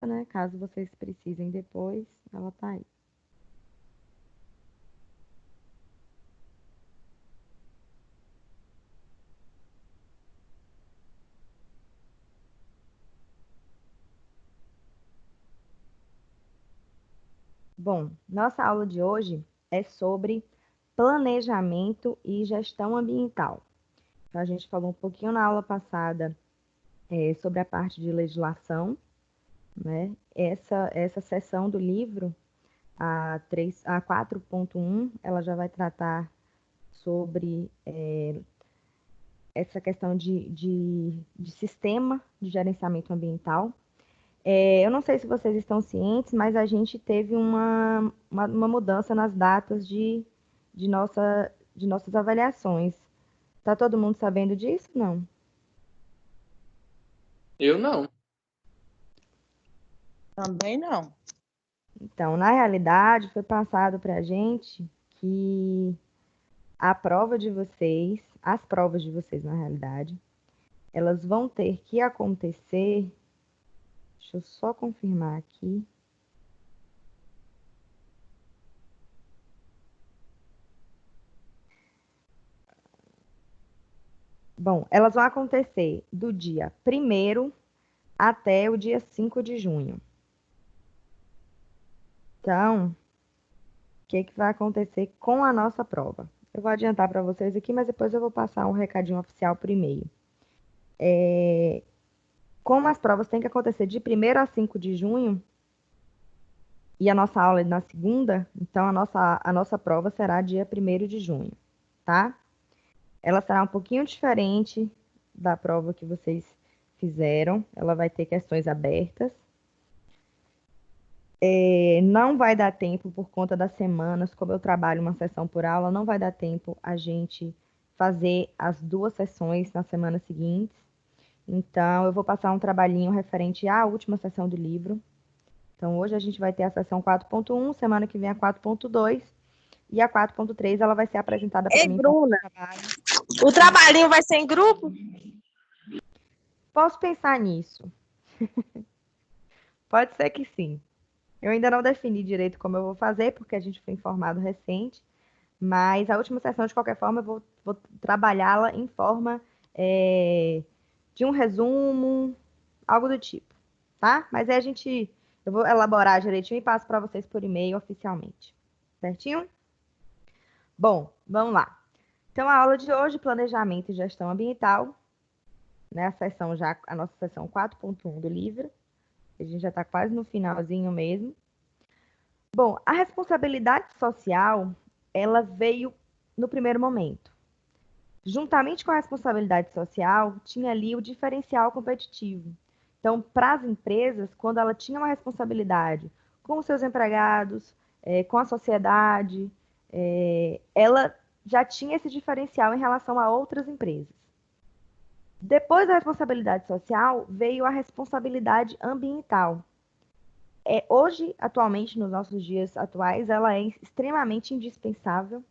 né? Caso vocês precisem depois, ela tá aí. Bom, nossa aula de hoje é sobre planejamento e gestão ambiental. Então, a gente falou um pouquinho na aula passada sobre a parte de legislação, né? Essa seção do livro, a 4.1, ela já vai tratar sobre essa questão de sistema de gerenciamento ambiental. Eu não sei se vocês estão cientes, mas a gente teve uma mudança nas datas de nossas avaliações. Está todo mundo sabendo disso? Não. Eu não. Também não. Então, na realidade, foi passado para a gente que a prova de vocês, as provas de vocês, na realidade, elas vão ter que acontecer. Deixa eu só confirmar aqui. Bom, elas vão acontecer do dia 1º até o dia 5 de junho. Então, o que vai acontecer com a nossa prova? Eu vou adiantar para vocês aqui, mas depois eu vou passar um recadinho oficial por e-mail. Como as provas têm que acontecer de 1º a 5 de junho, e a nossa aula é na segunda, então a nossa prova será dia 1º de junho, tá? Ela será um pouquinho diferente da prova que vocês fizeram. Ela vai ter questões abertas. Não vai dar tempo, por conta das semanas, como eu trabalho uma sessão por aula, não vai dar tempo a gente fazer as 2 sessões na semana seguinte. Então, eu vou passar um trabalhinho referente à última sessão do livro. Então, hoje a gente vai ter a sessão 4.1, semana que vem a 4.2, e a 4.3 ela vai ser apresentada para mim. Bruna, o trabalhinho vai ser em grupo? Posso pensar nisso. Pode ser que sim. Eu ainda não defini direito como eu vou fazer, porque a gente foi informado recente, mas a última sessão, de qualquer forma, eu vou trabalhá-la em forma de um resumo, algo do tipo, tá? Mas aí eu vou elaborar direitinho e passo para vocês por e-mail oficialmente, certinho? Bom, vamos lá. Então, a aula de hoje, planejamento e gestão ambiental, né? A nossa sessão 4.1 do livro. A gente já está quase no finalzinho mesmo. Bom, a responsabilidade social, ela veio no primeiro momento. Juntamente com a responsabilidade social, tinha ali o diferencial competitivo. Então, para as empresas, quando ela tinha uma responsabilidade com os seus empregados, com a sociedade, ela já tinha esse diferencial em relação a outras empresas. Depois da responsabilidade social, veio a responsabilidade ambiental. Hoje, atualmente, nos nossos dias atuais, ela é extremamente indispensável.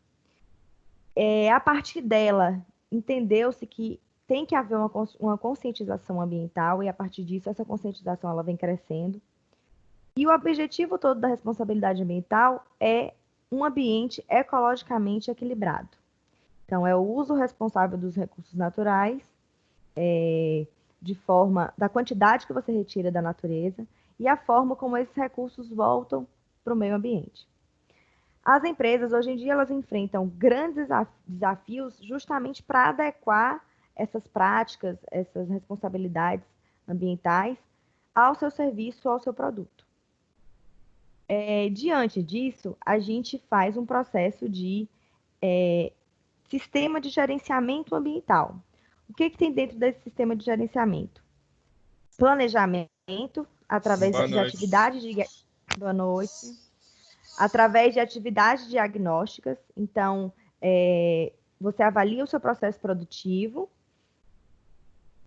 A partir dela, entendeu-se que tem que haver uma conscientização ambiental, e a partir disso, essa conscientização ela vem crescendo. E o objetivo todo da responsabilidade ambiental é um ambiente ecologicamente equilibrado. Então, é o uso responsável dos recursos naturais, da quantidade que você retira da natureza, e a forma como esses recursos voltam para o meio ambiente. As empresas, hoje em dia, elas enfrentam grandes desafios justamente para adequar essas práticas, essas responsabilidades ambientais ao seu serviço, ao seu produto. Diante disso, a gente faz um processo de sistema de gerenciamento ambiental. O que tem dentro desse sistema de gerenciamento? Planejamento, através de atividades de... Boa noite. Através de atividades diagnósticas. Então, você avalia o seu processo produtivo,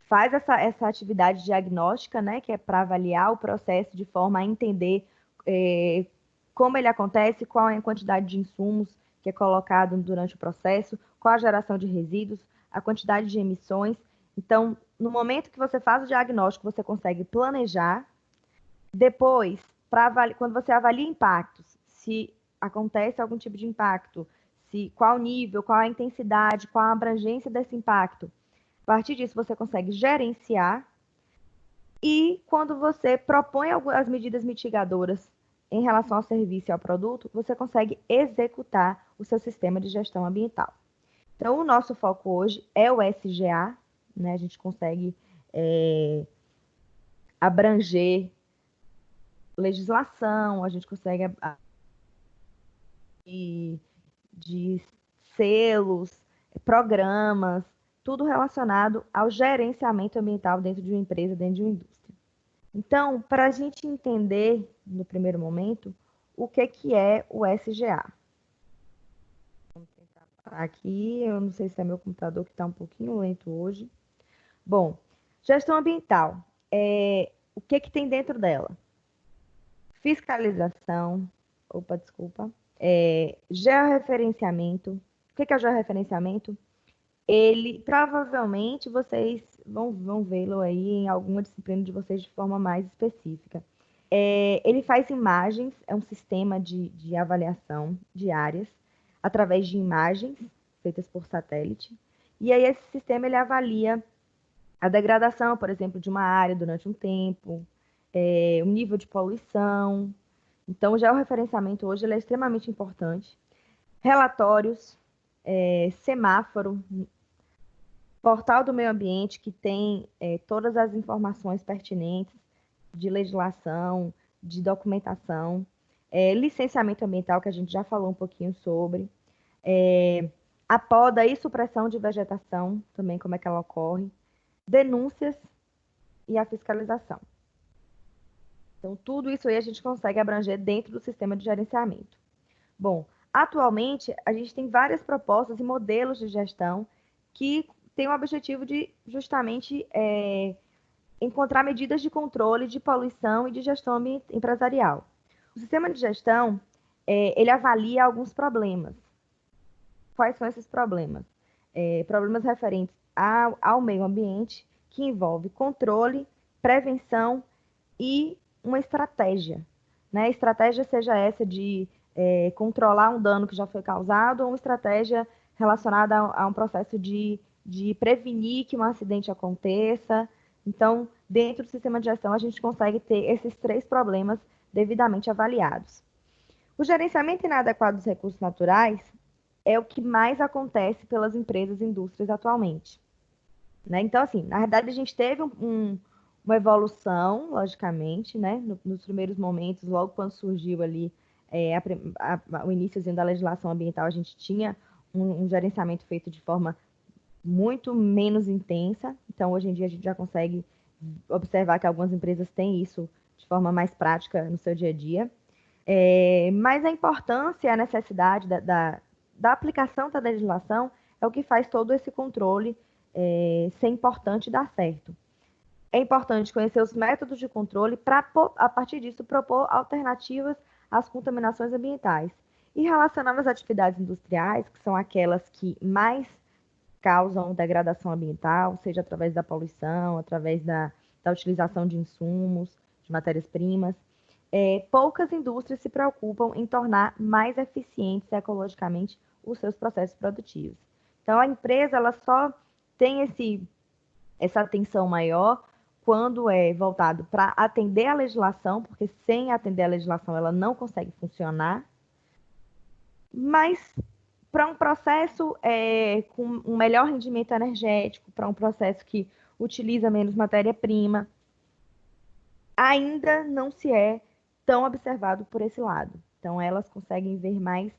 faz essa atividade diagnóstica, né, que é para avaliar o processo de forma a entender como ele acontece, qual é a quantidade de insumos que é colocado durante o processo, qual a geração de resíduos, a quantidade de emissões. Então, no momento que você faz o diagnóstico, você consegue planejar. Depois, quando você avalia impactos, se acontece algum tipo de impacto, qual nível, qual a intensidade, qual a abrangência desse impacto. A partir disso, você consegue gerenciar. E quando você propõe as medidas mitigadoras em relação ao serviço e ao produto, você consegue executar o seu sistema de gestão ambiental. Então, o nosso foco hoje é o SGA, né? A gente consegue abranger legislação, a gente consegue de selos, programas, tudo relacionado ao gerenciamento ambiental dentro de uma empresa, dentro de uma indústria. Então, para a gente entender, no primeiro momento, o que é o SGA. Aqui, eu não sei se é meu computador que está um pouquinho lento hoje. Bom, gestão ambiental. O que tem dentro dela? Fiscalização, georreferenciamento. O que é o georreferenciamento? Ele, provavelmente, vocês vão vê-lo aí em alguma disciplina de vocês de forma mais específica. Ele faz imagens, é um sistema de avaliação de áreas, através de imagens feitas por satélite. E aí esse sistema ele avalia a degradação, por exemplo, de uma área durante um tempo, o nível de poluição. Então, o georreferenciamento hoje ele é extremamente importante. Relatórios, semáforo, portal do meio ambiente que tem todas as informações pertinentes de legislação, de documentação, licenciamento ambiental, que a gente já falou um pouquinho sobre, a poda e supressão de vegetação, também como é que ela ocorre, denúncias e a fiscalização. Então, tudo isso aí a gente consegue abranger dentro do sistema de gerenciamento. Bom, atualmente, a gente tem várias propostas e modelos de gestão que têm o objetivo de justamente encontrar medidas de controle de poluição e de gestão empresarial. O sistema de gestão, ele avalia alguns problemas. Quais são esses problemas? Problemas referentes ao meio ambiente, que envolve controle, prevenção e uma estratégia. Né? Estratégia seja essa de controlar um dano que já foi causado ou uma estratégia relacionada a um processo de prevenir que um acidente aconteça. Então, dentro do sistema de gestão, a gente consegue ter esses 3 problemas devidamente avaliados. O gerenciamento inadequado dos recursos naturais é o que mais acontece pelas empresas e indústrias atualmente. Né? Então, assim, na verdade, a gente teve uma evolução, logicamente, né? Nos primeiros momentos, logo quando surgiu ali o iníciozinho da legislação ambiental, a gente tinha um gerenciamento feito de forma muito menos intensa. Então, hoje em dia, a gente já consegue observar que algumas empresas têm isso de forma mais prática no seu dia a dia. Mas a importância e a necessidade da aplicação da legislação é o que faz todo esse controle ser importante e dar certo. É importante conhecer os métodos de controle para, a partir disso, propor alternativas às contaminações ambientais. E relacionando as atividades industriais, que são aquelas que mais causam degradação ambiental, seja através da poluição, através da utilização de insumos, de matérias-primas, poucas indústrias se preocupam em tornar mais eficientes ecologicamente os seus processos produtivos. Então, a empresa ela só tem essa atenção maior quando é voltado para atender a legislação, porque sem atender a legislação ela não consegue funcionar, mas para um processo com um melhor rendimento energético, para um processo que utiliza menos matéria-prima, ainda não se é tão observado por esse lado. Então, elas conseguem ver mais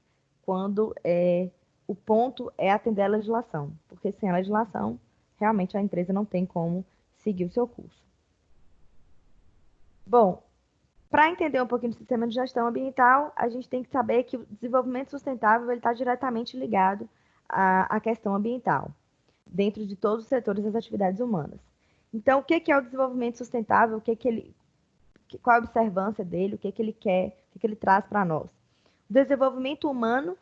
quando o ponto é atender a legislação, porque sem a legislação, realmente a empresa não tem como seguir o seu curso. Bom, para entender um pouquinho do sistema de gestão ambiental, a gente tem que saber que o desenvolvimento sustentável está diretamente ligado à questão ambiental, dentro de todos os setores das atividades humanas. Então, o que é o desenvolvimento sustentável? Qual a observância dele? O que ele quer? O que ele traz para nós? O desenvolvimento humano,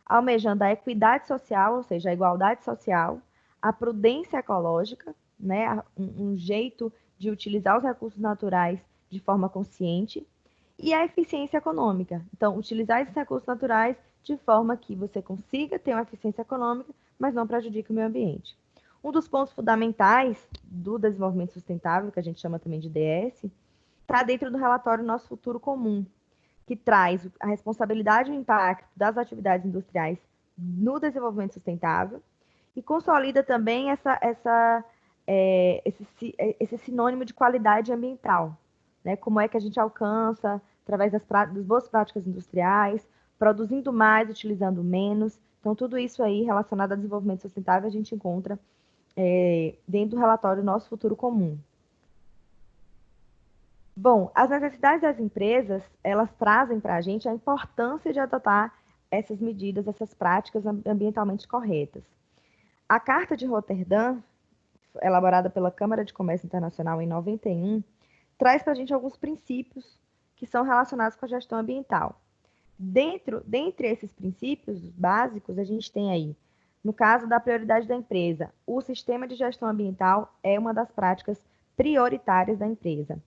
almejando a equidade social, ou seja, a igualdade social, a prudência ecológica, né? Um jeito de utilizar os recursos naturais de forma consciente, e a eficiência econômica. Então, utilizar esses recursos naturais de forma que você consiga ter uma eficiência econômica, mas não prejudique o meio ambiente. Um dos pontos fundamentais do desenvolvimento sustentável, que a gente chama também de DS, está dentro do relatório Nosso Futuro Comum, que traz a responsabilidade e o impacto das atividades industriais no desenvolvimento sustentável e consolida também esse sinônimo de qualidade ambiental, né? Como é que a gente alcança através das boas práticas industriais, produzindo mais, utilizando menos. Então, tudo isso aí relacionado ao desenvolvimento sustentável a gente encontra dentro do relatório Nosso Futuro Comum. Bom, as necessidades das empresas, elas trazem para a gente a importância de adotar essas medidas, essas práticas ambientalmente corretas. A Carta de Roterdã, elaborada pela Câmara de Comércio Internacional em 91, traz para a gente alguns princípios que são relacionados com a gestão ambiental. Dentre esses princípios básicos, a gente tem aí, no caso da prioridade da empresa, o sistema de gestão ambiental é uma das práticas prioritárias da empresa.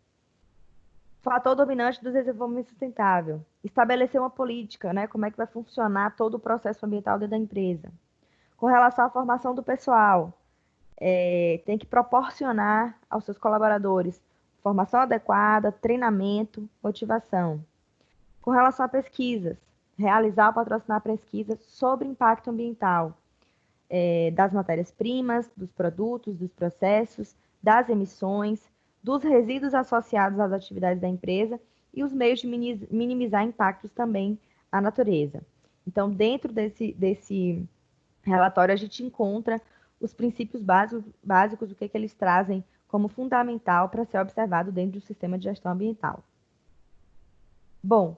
Fator dominante do desenvolvimento sustentável. Estabelecer uma política, né? Como é que vai funcionar todo o processo ambiental dentro da empresa. Com relação à formação do pessoal, tem que proporcionar aos seus colaboradores formação adequada, treinamento, motivação. Com relação a pesquisas, realizar ou patrocinar pesquisas sobre impacto ambiental, das matérias-primas, dos produtos, dos processos, das emissões, dos resíduos associados às atividades da empresa e os meios de minimizar impactos também à natureza. Então, dentro desse relatório, a gente encontra os princípios básicos, o que eles trazem como fundamental para ser observado dentro do sistema de gestão ambiental. Bom,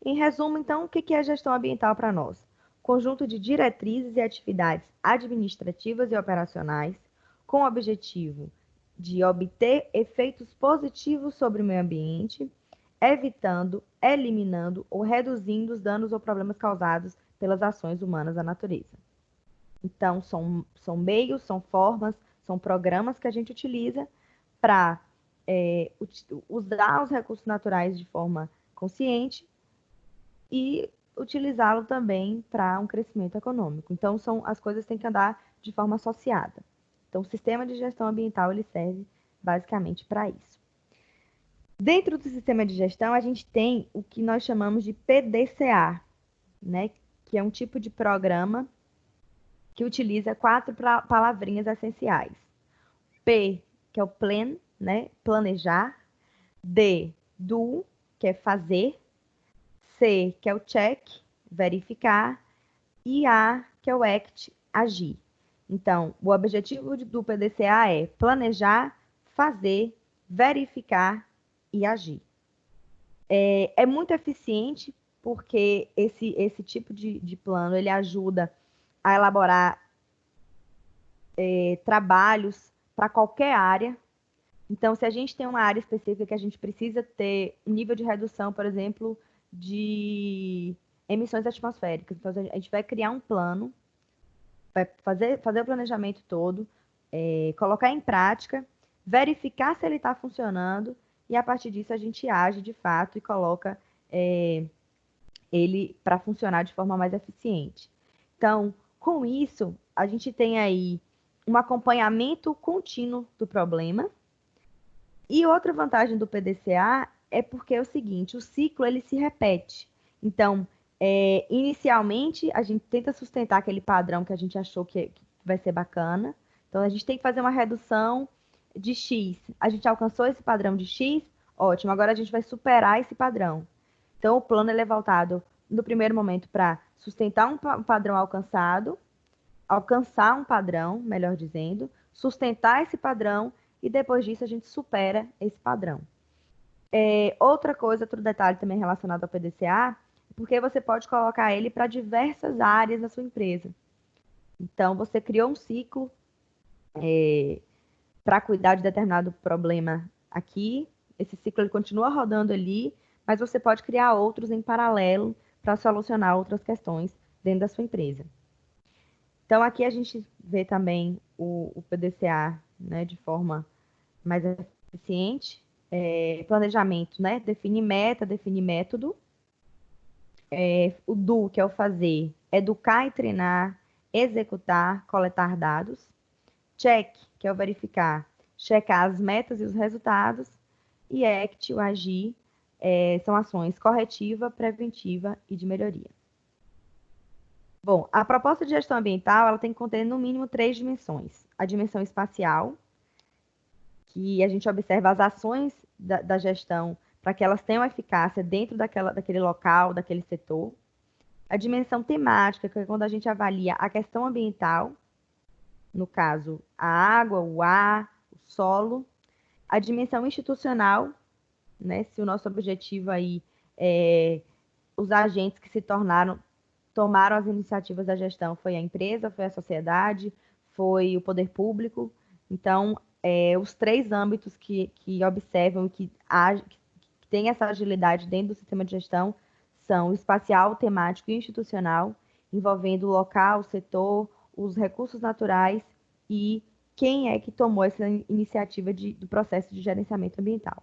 em resumo, então, o que é gestão ambiental para nós? Conjunto de diretrizes e atividades administrativas e operacionais com o objetivo de obter efeitos positivos sobre o meio ambiente, evitando, eliminando ou reduzindo os danos ou problemas causados pelas ações humanas à natureza. Então, são meios, são formas, são programas que a gente utiliza para usar os recursos naturais de forma consciente e utilizá-lo também para um crescimento econômico. Então, as coisas têm que andar de forma associada. Então, o sistema de gestão ambiental ele serve basicamente para isso. Dentro do sistema de gestão, a gente tem o que nós chamamos de PDCA, né? Que é um tipo de programa que utiliza 4 palavrinhas essenciais. P, que é o plan, né? Planejar. D, do, que é fazer. C, que é o check, verificar. E A, que é o act, agir. Então, o objetivo do PDCA é planejar, fazer, verificar e agir. É muito eficiente porque esse tipo de plano ele ajuda a elaborar trabalhos para qualquer área. Então, se a gente tem uma área específica que a gente precisa ter um nível de redução, por exemplo, de emissões atmosféricas, então a gente vai criar um plano, vai fazer o planejamento todo, colocar em prática, verificar se ele está funcionando e a partir disso a gente age de fato e coloca ele para funcionar de forma mais eficiente. Então, com isso, a gente tem aí um acompanhamento contínuo do problema. E outra vantagem do PDCA é porque é o seguinte, o ciclo ele se repete. Então, inicialmente, a gente tenta sustentar aquele padrão que a gente achou que vai ser bacana. Então, a gente tem que fazer uma redução de X. A gente alcançou esse padrão de X, ótimo, agora a gente vai superar esse padrão. Então, o plano ele é voltado, no primeiro momento, para sustentar um padrão alcançado, alcançar um padrão, melhor dizendo, sustentar esse padrão e depois disso a gente supera esse padrão. Outra coisa, outro detalhe também relacionado ao PDCA, porque você pode colocar ele para diversas áreas da sua empresa. Então, você criou um ciclo para cuidar de determinado problema aqui, esse ciclo ele continua rodando ali, mas você pode criar outros em paralelo para solucionar outras questões dentro da sua empresa. Então, aqui a gente vê também o PDCA, né, de forma mais eficiente. Planejamento, né? Define meta, define método. O do, que é o fazer, educar e treinar, executar, coletar dados. Check, que é o verificar, checar as metas e os resultados. E act, o agir, são ações corretiva, preventiva e de melhoria. Bom, a proposta de gestão ambiental, ela tem que conter no mínimo 3 dimensões. A dimensão espacial, que a gente observa as ações da gestão para que elas tenham eficácia dentro daquele local, daquele setor. A dimensão temática, que é quando a gente avalia a questão ambiental, no caso, a água, o ar, o solo. A dimensão institucional, né, se o nosso objetivo aí é os agentes que tomaram as iniciativas da gestão, foi a empresa, foi a sociedade, foi o poder público. Então, os 3 âmbitos que observam, que tem essa agilidade dentro do sistema de gestão são o espacial, temático e institucional, envolvendo o local, o setor, os recursos naturais e quem é que tomou essa iniciativa do processo de gerenciamento ambiental.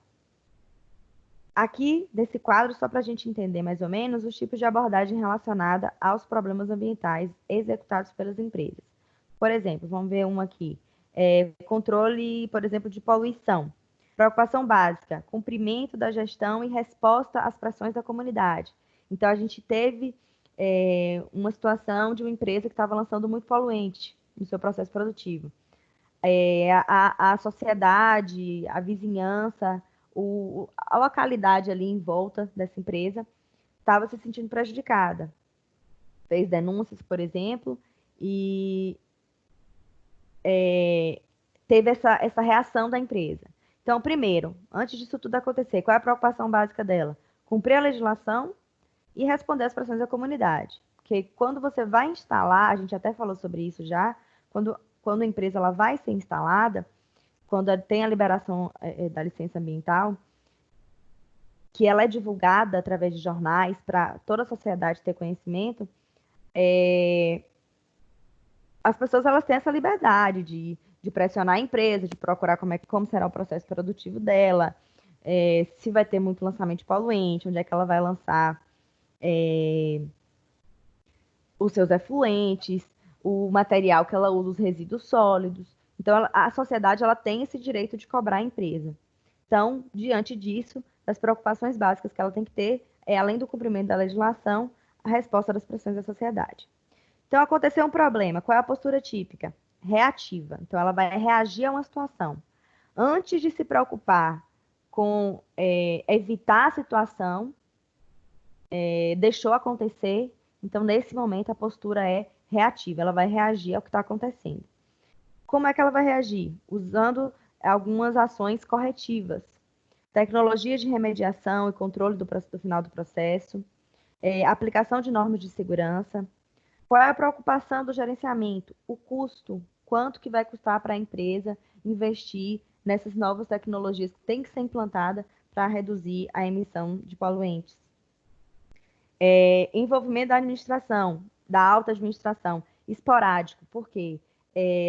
Aqui, desse quadro, só para a gente entender mais ou menos os tipos de abordagem relacionada aos problemas ambientais executados pelas empresas. Por exemplo, vamos ver um aqui. Controle, por exemplo, de poluição. Preocupação básica, cumprimento da gestão e resposta às pressões da comunidade. Então, a gente teve uma situação de uma empresa que estava lançando muito poluente no seu processo produtivo. A sociedade, a vizinhança, a localidade ali em volta dessa empresa estava se sentindo prejudicada. Fez denúncias, por exemplo, e teve essa reação da empresa. Então, primeiro, antes disso tudo acontecer, qual é a preocupação básica dela? Cumprir a legislação e responder às pressões da comunidade. Porque quando você vai instalar, a gente até falou sobre isso já, quando a empresa ela vai ser instalada, quando tem a liberação da licença ambiental, que ela é divulgada através de jornais para toda a sociedade ter conhecimento, as pessoas elas têm essa liberdade de pressionar a empresa, de procurar como será o processo produtivo dela, se vai ter muito lançamento de poluente, onde é que ela vai lançar os seus efluentes, o material que ela usa, os resíduos sólidos. Então, a sociedade ela tem esse direito de cobrar a empresa. Então, diante disso, as preocupações básicas que ela tem que ter além do cumprimento da legislação, a resposta das pressões da sociedade. Então, aconteceu um problema. Qual é a postura típica? Reativa. Então, ela vai reagir a uma situação. Antes de se preocupar com evitar a situação, deixou acontecer. Então, nesse momento, a postura é reativa. Ela vai reagir ao que está acontecendo. Como é que ela vai reagir? Usando algumas ações corretivas. Tecnologias de remediação e controle do final do processo. Aplicação de normas de segurança. Qual é a preocupação do gerenciamento? O custo. Quanto que vai custar para a empresa investir nessas novas tecnologias que têm que ser implantadas para reduzir a emissão de poluentes? Envolvimento da administração, da alta administração, esporádico. Por quê?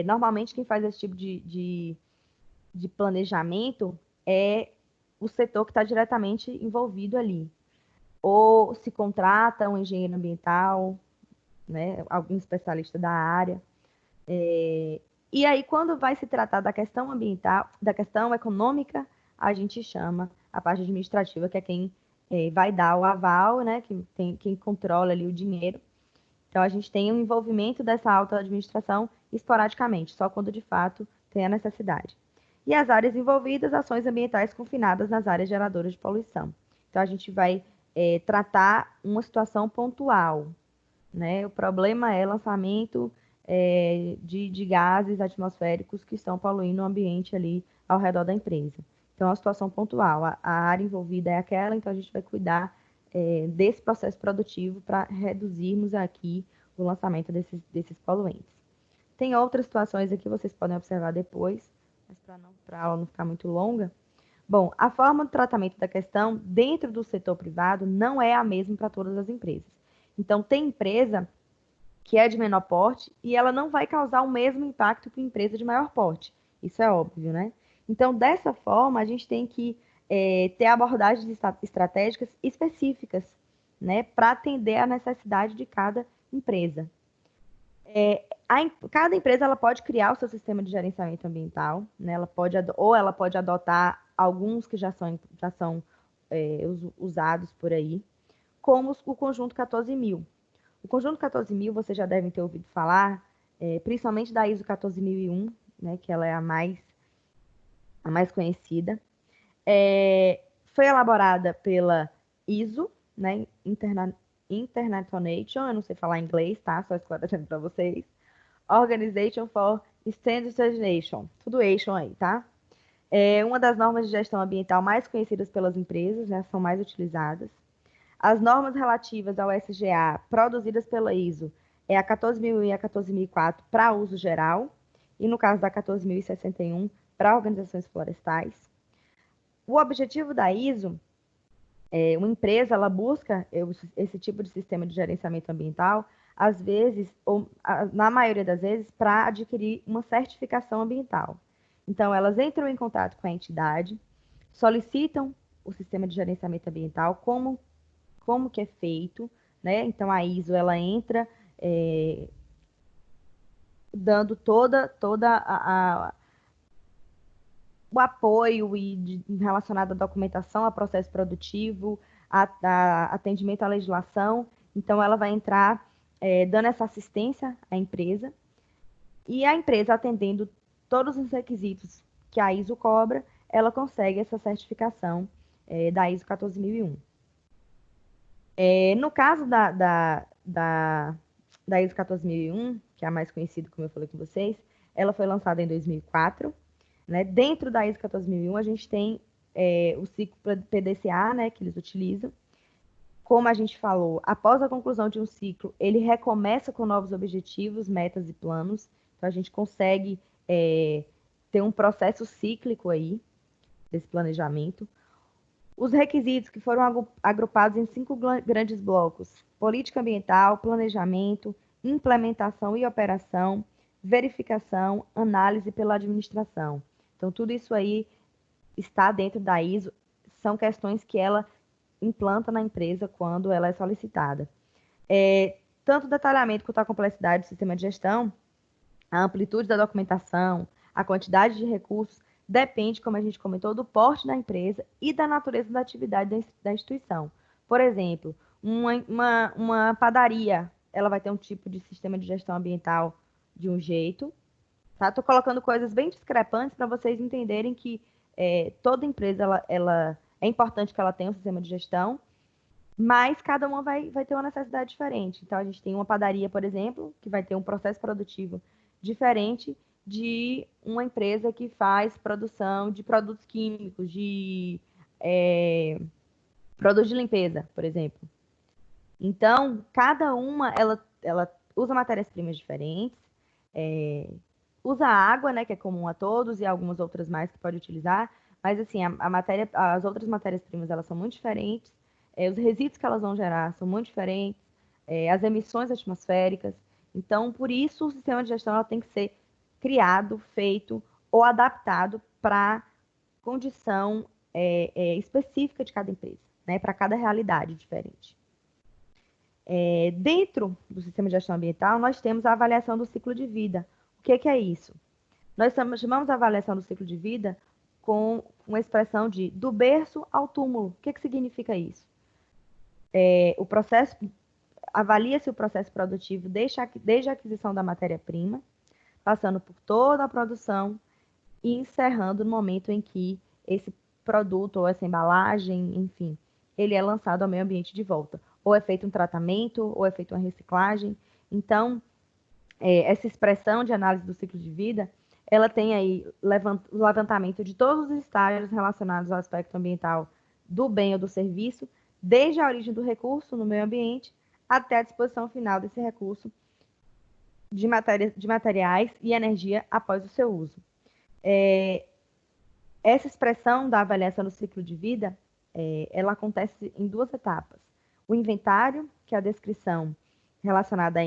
Normalmente quem faz esse tipo de planejamento é o setor que está diretamente envolvido ali. Ou se contrata um engenheiro ambiental, né, algum especialista da área. E aí, quando vai se tratar da questão ambiental, da questão econômica, a gente chama a parte administrativa, que é quem vai dar o aval, né, quem controla ali o dinheiro. Então, a gente tem um envolvimento dessa alta administração esporadicamente, só quando de fato tem a necessidade. E as áreas envolvidas, ações ambientais confinadas nas áreas geradoras de poluição. Então, a gente vai tratar uma situação pontual, né? O problema é lançamento de gases atmosféricos que estão poluindo o ambiente ali ao redor da empresa. Então, é uma situação pontual. A área envolvida é aquela, então a gente vai cuidar desse processo produtivo para reduzirmos aqui o lançamento desses poluentes. Tem outras situações aqui, vocês podem observar depois, mas para a aula não ficar muito longa. Bom, a forma de tratamento da questão dentro do setor privado não é a mesma para todas as empresas. Então, tem empresa que é de menor porte e ela não vai causar o mesmo impacto que uma empresa de maior porte. Isso é óbvio, né? Então, dessa forma, a gente tem que ter abordagens estratégicas específicas, né, para atender a necessidade de cada empresa. Cada empresa ela pode criar o seu sistema de gerenciamento ambiental, né, ela pode adotar alguns que já são usados por aí, como o Conjunto 14.000. O Conjunto 14.000, vocês já devem ter ouvido falar, principalmente da ISO 14.001, né, que ela é a mais conhecida. Foi elaborada pela ISO, né, International Nation, eu não sei falar inglês, tá? Só esclarecendo para vocês. Organization for Standardization, tudo Asian aí, tá? É uma das normas de gestão ambiental mais conhecidas pelas empresas, né, são mais utilizadas. As normas relativas ao SGA produzidas pela ISO é a 14.001 e a 14.004 para uso geral, e no caso da 14.061 para organizações florestais. O objetivo da ISO, uma empresa ela busca esse tipo de sistema de gerenciamento ambiental, às vezes, ou na maioria das vezes, para adquirir uma certificação ambiental. Então, elas entram em contato com a entidade, solicitam o sistema de gerenciamento ambiental, como que é feito, né? Então, a ISO, ela entra dando toda o apoio relacionado à documentação, a processo produtivo, a atendimento à legislação. Então, ela vai entrar dando essa assistência à empresa, e a empresa, atendendo todos os requisitos que a ISO cobra, ela consegue essa certificação da ISO 14.001. No caso da ISO 14.001, que é a mais conhecida, como eu falei com vocês, ela foi lançada em 2004. Né? Dentro da ISO 14.001, a gente tem o ciclo PDCA, né, que eles utilizam. Como a gente falou, após a conclusão de um ciclo, ele recomeça com novos objetivos, metas e planos. Então, a gente consegue ter um processo cíclico aí, desse planejamento. Os requisitos que foram agrupados em 5 grandes blocos: política ambiental, planejamento, implementação e operação, verificação, análise pela administração. Então, tudo isso aí está dentro da ISO, são questões que ela implanta na empresa quando ela é solicitada. Tanto o detalhamento quanto a complexidade do sistema de gestão, a amplitude da documentação, a quantidade de recursos, depende, como a gente comentou, do porte da empresa e da natureza da atividade da instituição. Por exemplo, uma padaria, ela vai ter um tipo de sistema de gestão ambiental de um jeito, tá? Estou colocando coisas bem discrepantes para vocês entenderem que toda empresa ela é importante que ela tenha um sistema de gestão, mas cada uma vai ter uma necessidade diferente. Então, a gente tem uma padaria, por exemplo, que vai ter um processo produtivo diferente de uma empresa que faz produção de produtos químicos, de produtos de limpeza, por exemplo. Então, cada uma, ela usa matérias-primas diferentes, usa água, né, que é comum a todos, e algumas outras mais que pode utilizar, mas assim, as outras matérias-primas, elas são muito diferentes, os resíduos que elas vão gerar são muito diferentes, as emissões atmosféricas. Então, por isso, o sistema de gestão ela tem que ser criado, feito ou adaptado para a condição específica de cada empresa, né, para cada realidade diferente. Dentro do sistema de gestão ambiental, nós temos a avaliação do ciclo de vida. O que é isso? Nós chamamos a avaliação do ciclo de vida com uma expressão de do berço ao túmulo. O que significa isso? O processo avalia-se o processo produtivo desde a aquisição da matéria-prima, passando por toda a produção e encerrando no momento em que esse produto ou essa embalagem, enfim, ele é lançado ao meio ambiente de volta. Ou é feito um tratamento, ou é feita uma reciclagem. Então, essa expressão de análise do ciclo de vida, ela tem aí o levantamento de todos os estágios relacionados ao aspecto ambiental do bem ou do serviço, desde a origem do recurso no meio ambiente até a disposição final desse recurso de materiais e energia após o seu uso. Essa expressão da avaliação do ciclo de vida, ela acontece em 2 etapas. O inventário, que é a descrição relacionada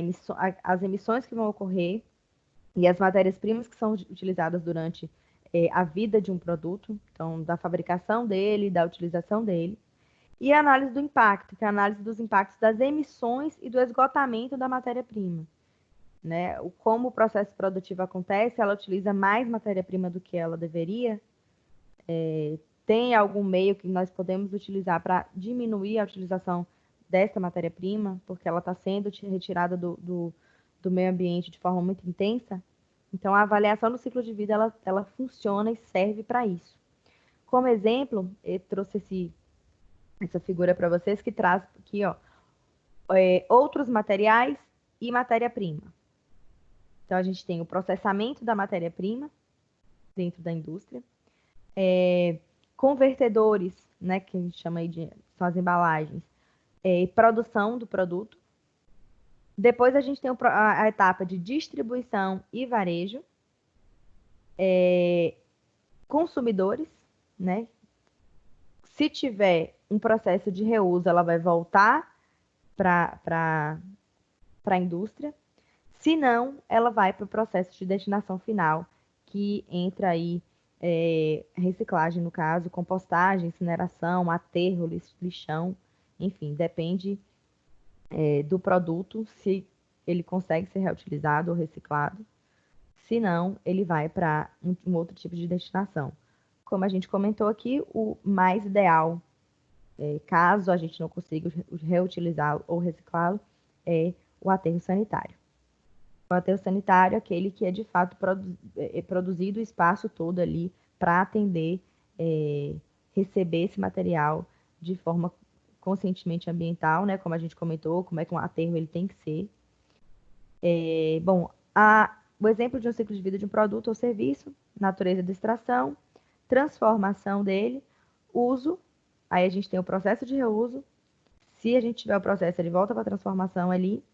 às emissões que vão ocorrer e as matérias-primas que são utilizadas durante a vida de um produto, então da fabricação dele, da utilização dele, e a análise do impacto, que é a análise dos impactos das emissões e do esgotamento da matéria-prima. Né? Como o processo produtivo acontece, ela utiliza mais matéria-prima do que ela deveria. Tem algum meio que nós podemos utilizar para diminuir a utilização dessa matéria-prima, porque ela está sendo retirada do meio ambiente de forma muito intensa? Então, a avaliação do ciclo de vida, ela funciona e serve para isso. Como exemplo, eu trouxe essa figura para vocês, que traz aqui, ó, outros materiais e matéria-prima. Então, a gente tem o processamento da matéria-prima dentro da indústria, convertedores, né, que a gente chama aí de são as embalagens, produção do produto. Depois a gente tem a etapa de distribuição e varejo, consumidores, né? Se tiver um processo de reuso, ela vai voltar para a indústria. Se não, ela vai para o processo de destinação final, que entra aí reciclagem, no caso, compostagem, incineração, aterro, lixão, enfim, depende do produto, se ele consegue ser reutilizado ou reciclado. Se não, ele vai para um outro tipo de destinação. Como a gente comentou aqui, o mais ideal, caso a gente não consiga reutilizá-lo ou reciclá-lo, é o aterro sanitário. O aterro sanitário é aquele que é de fato produzido o espaço todo ali para atender, receber esse material de forma conscientemente ambiental, né? Como a gente comentou, como é que um aterro ele tem que ser. Bom, o exemplo de um ciclo de vida de um produto ou serviço, natureza de extração, transformação dele, uso, aí a gente tem o processo de reuso, se a gente tiver o processo, ele volta para a transformação ali,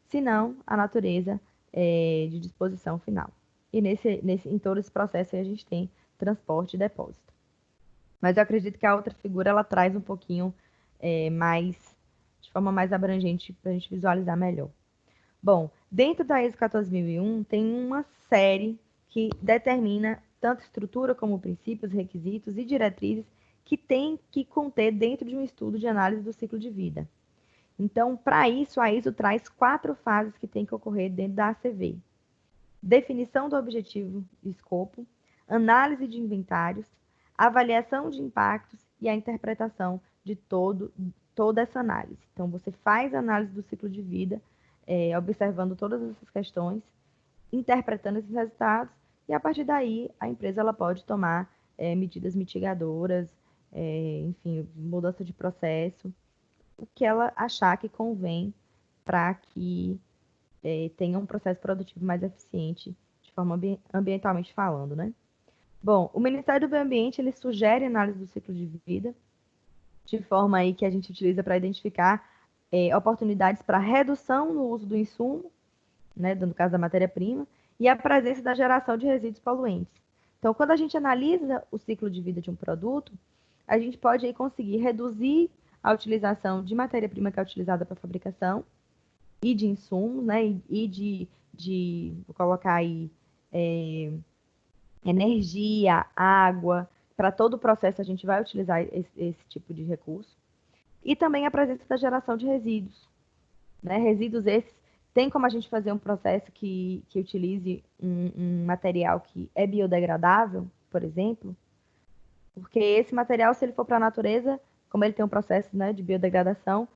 se não, a natureza de disposição final. E em todo esse processo aí a gente tem transporte e depósito. Mas eu acredito que a outra figura, ela traz um pouquinho de forma mais abrangente para a gente visualizar melhor. Bom, dentro da ISO 14001 tem uma série que determina tanto estrutura como princípios, requisitos e diretrizes que tem que conter dentro de um estudo de análise do ciclo de vida. Então, para isso, a ISO traz 4 fases que tem que ocorrer dentro da ACV. Definição do objetivo e escopo, análise de inventários, avaliação de impactos e a interpretação de toda essa análise. Então, você faz a análise do ciclo de vida, observando todas essas questões, interpretando esses resultados, e a partir daí a empresa ela pode tomar medidas mitigadoras, enfim, mudança de processo, o que ela achar que convém para que tenha um processo produtivo mais eficiente, de forma ambientalmente falando, né? Bom, o Ministério do Meio Ambiente, ele sugere análise do ciclo de vida, de forma aí que a gente utiliza para identificar oportunidades para redução no uso do insumo, né, no caso da matéria-prima, e a presença da geração de resíduos poluentes. Então, quando a gente analisa o ciclo de vida de um produto, a gente pode aí conseguir reduzir a utilização de matéria-prima que é utilizada para fabricação e de insumos, né, vou colocar aí, energia, água, para todo o processo a gente vai utilizar esse tipo de recurso. E também a presença da geração de resíduos. Né? Resíduos esses, tem como a gente fazer um processo que utilize um material que é biodegradável, por exemplo, porque esse material, se ele for para a natureza, como ele tem um processo, né, de biodegradação,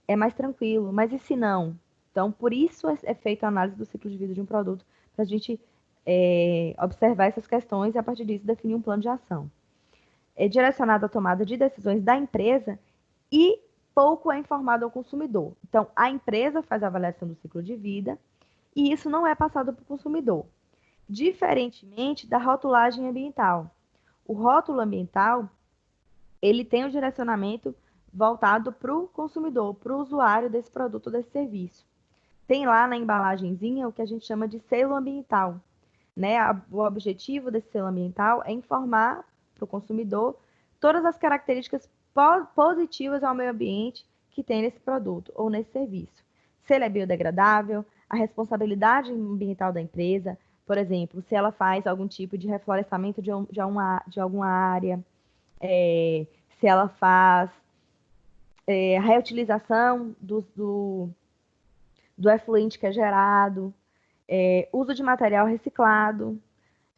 é mais tranquilo. Mas e se não? Então, por isso é feita a análise do ciclo de vida de um produto, para a gente observar essas questões e, a partir disso, definir um plano de ação. É direcionado à tomada de decisões da empresa e pouco é informado ao consumidor. Então, a empresa faz a avaliação do ciclo de vida e isso não é passado para o consumidor. Diferentemente da rotulagem ambiental. O rótulo ambiental, ele tem um direcionamento voltado para o consumidor, para o usuário desse produto ou desse serviço. Tem lá na embalagenzinha o que a gente chama de selo ambiental. Né? O objetivo desse selo ambiental é informar para o consumidor todas as características positivas ao meio ambiente que tem nesse produto ou nesse serviço. Se ele é biodegradável, a responsabilidade ambiental da empresa, por exemplo, se ela faz algum tipo de reflorestamento de alguma área, se ela faz a reutilização do efluente que é gerado, uso de material reciclado,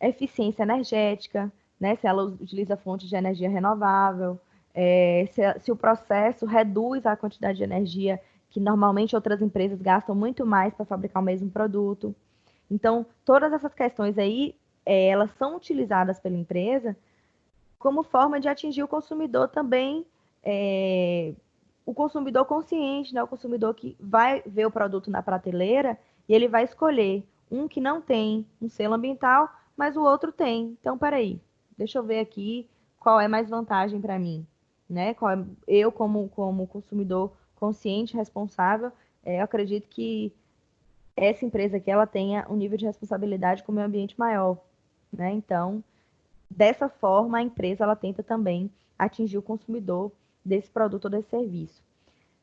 eficiência energética, né? Se ela utiliza fontes de energia renovável, se o processo reduz a quantidade de energia que normalmente outras empresas gastam muito mais para fabricar o mesmo produto. Então, todas essas questões aí, elas são utilizadas pela empresa como forma de atingir o consumidor também, o consumidor consciente, né? O consumidor que vai ver o produto na prateleira e ele vai escolher um que não tem um selo ambiental, mas o outro tem. Então, peraí, deixa eu ver aqui qual é mais vantagem para mim, né? Eu, como consumidor consciente, responsável, eu acredito que essa empresa aqui ela tenha um nível de responsabilidade com o meio ambiente maior, né? Então, dessa forma, a empresa ela tenta também atingir o consumidor desse produto ou desse serviço.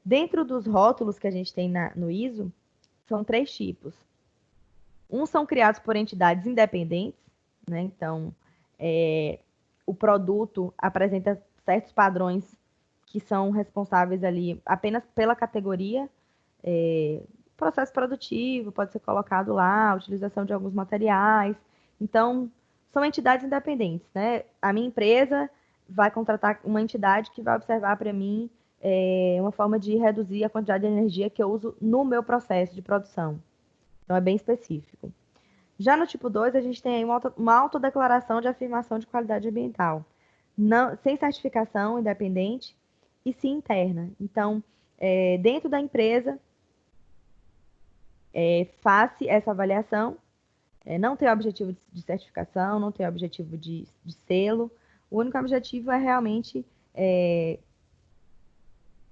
Dentro dos rótulos que a gente tem no ISO, são 3 tipos. Uns são criados por entidades independentes, né? Então, o produto apresenta certos padrões que são responsáveis ali apenas pela categoria, processo produtivo, pode ser colocado lá, a utilização de alguns materiais. Então, são entidades independentes, né? A minha empresa vai contratar uma entidade que vai observar para mim uma forma de reduzir a quantidade de energia que eu uso no meu processo de produção. Então, é bem específico. Já no tipo 2, a gente tem aí uma autodeclaração de afirmação de qualidade ambiental, não, sem certificação independente e sim interna. Então, dentro da empresa, faz-se essa avaliação, não tem objetivo de certificação, não tem objetivo de selo, o único objetivo é realmente